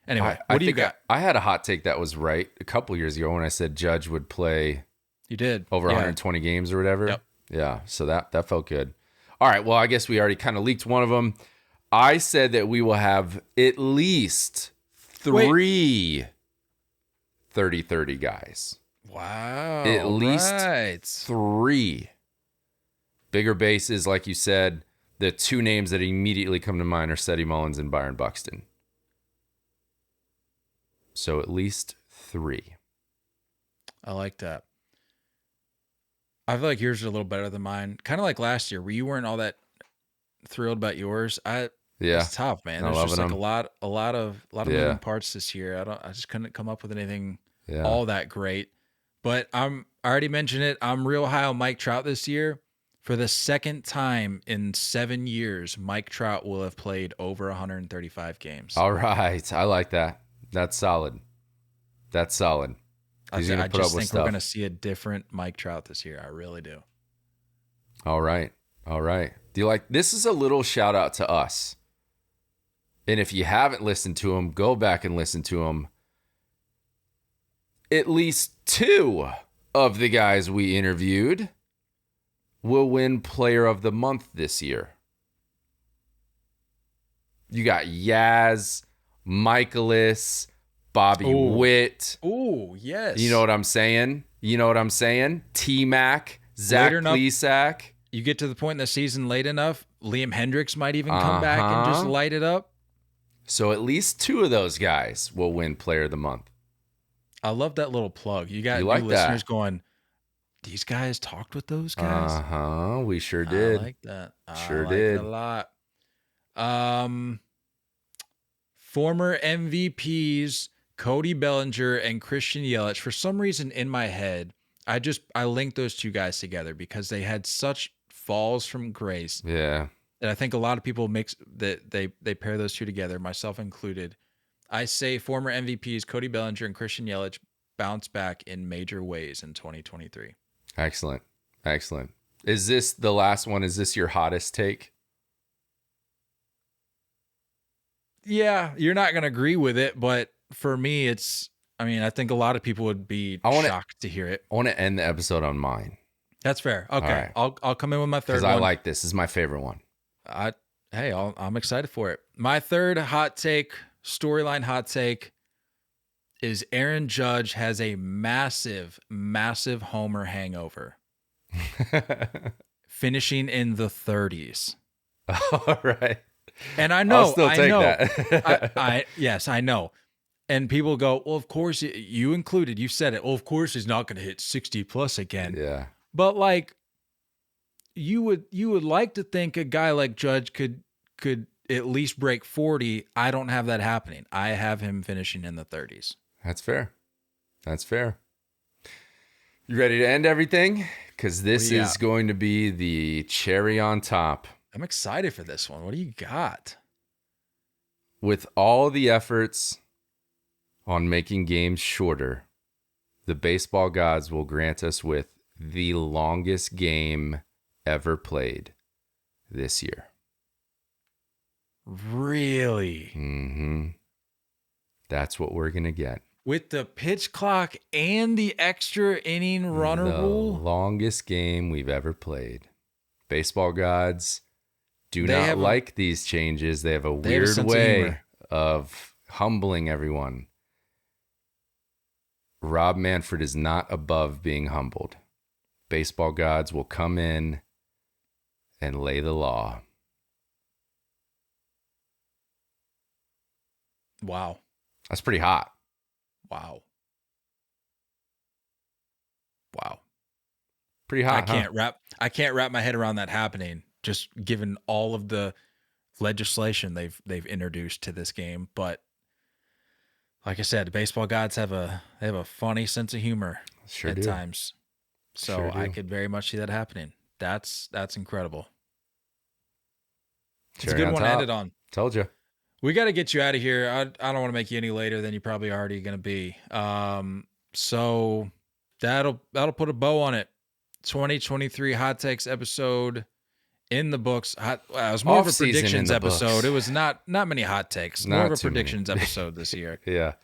anyway, I what do you think got? I had a hot take that was right a couple years ago when I said Judge would play You did. over 120 games or whatever. Yep. Yeah. So that felt good. All right. Well, I guess we already kind of leaked one of them. I said that we will have at least three 30-30 guys. Wow. At least right. 3. Bigger bases, like you said. The 2 names that immediately come to mind are Seti Mullins and Byron Buxton. So at least 3. I like that. I feel like yours are a little better than mine. Kind of like last year, where you weren't all that thrilled about yours. It's tough, man. There's just like a lot of moving parts this year. I just couldn't come up with anything all that great. But I already mentioned it. I'm real high on Mike Trout this year. For the second time in 7 years, Mike Trout will have played over 135 games. All right. I like that. That's solid. That's solid. I just think we're going to see a different Mike Trout this year. I really do. All right. All right. Do you like this? Is a little shout out to us. And if you haven't listened to him, go back and listen to him. At least 2 of the guys we interviewed will win Player of the Month this year. You got Yaz, Michaelis, Bobby Witt. Oh, yes. You know what I'm saying? T-Mac, Zach Plesac. You get to the point in the season late enough, Liam Hendricks might even come back and just light it up. So at least 2 of those guys will win Player of the Month. I love that little plug. You got like new listeners going, these guys talked with those guys? We sure did. I like that. Sure I like did. it a lot. Former MVPs Cody Bellinger and Christian Yelich. For some reason in my head, I linked those 2 guys together because they had such falls from grace. Yeah. And I think a lot of people mix that they pair those 2 together, myself included. I say former MVPs Cody Bellinger and Christian Yelich bounce back in major ways in 2023. Excellent. Excellent. Is this the last one? Is this your hottest take? Yeah, you're not going to agree with it, but for me, I think a lot of people would be shocked to hear it. I want to end the episode on mine. That's fair. Okay. Right. I'll come in with my third one. Because I like this. This is my favorite one. I'm excited for it. My third hot take, storyline hot take, is Aaron Judge has a massive, massive homer hangover. Finishing in the 30s. All right. And I know. I'll still take that. Yes, I know. And people go, well, of course, you included, you said it. Well, of course, he's not going to hit 60 plus again. Yeah. But like, you would like to think a guy like Judge could at least break 40. I don't have that happening. I have him finishing in the 30s. That's fair. That's fair. You ready to end everything? Because this is going to be the cherry on top. I'm excited for this one. What do you got? With all the efforts on making games shorter, the baseball gods will grant us with the longest game ever played this year. Really? Mm-hmm. That's what we're going to get. With the pitch clock and the extra inning runner rule? The longest game we've ever played. Baseball gods do not like these changes. They have a weird way of humbling everyone. Rob Manfred is not above being humbled. Baseball gods will come in and lay the law. Wow. That's pretty hot. Wow. Pretty hot. I can't wrap my head around that happening, just given all of the legislation they've introduced to this game. But like I said, baseball gods have a funny sense of humor Sure at do. times. So Sure I do. could very much see that happening. That's incredible. It's a Cherry good on one to top. end it on. Told you. We got to get you out of here. I don't want to make you any later than you probably already going to be. So that'll put a bow on it. 2023 Hot Takes episode in the books. It was more of a Off-season in predictions the episode. books. It was not many hot takes. Not More of a too many. predictions episode this year. Yeah.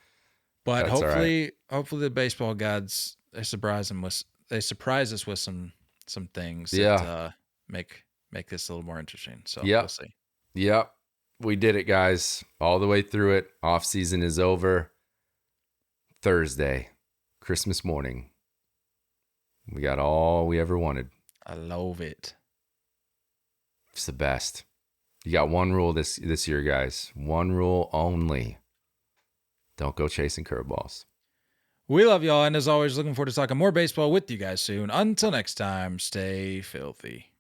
But That's all right. hopefully the baseball gods they surprise us with some things Yeah. that make this a little more interesting. So Yep. we'll see. Yep. We did it, guys. All the way through it. Off season is over. Thursday, Christmas morning. We got all we ever wanted. I love it. It's the best. You got one rule this year, guys. One rule only. Don't go chasing curveballs. We love y'all, and as always, looking forward to talking more baseball with you guys soon. Until next time, stay filthy.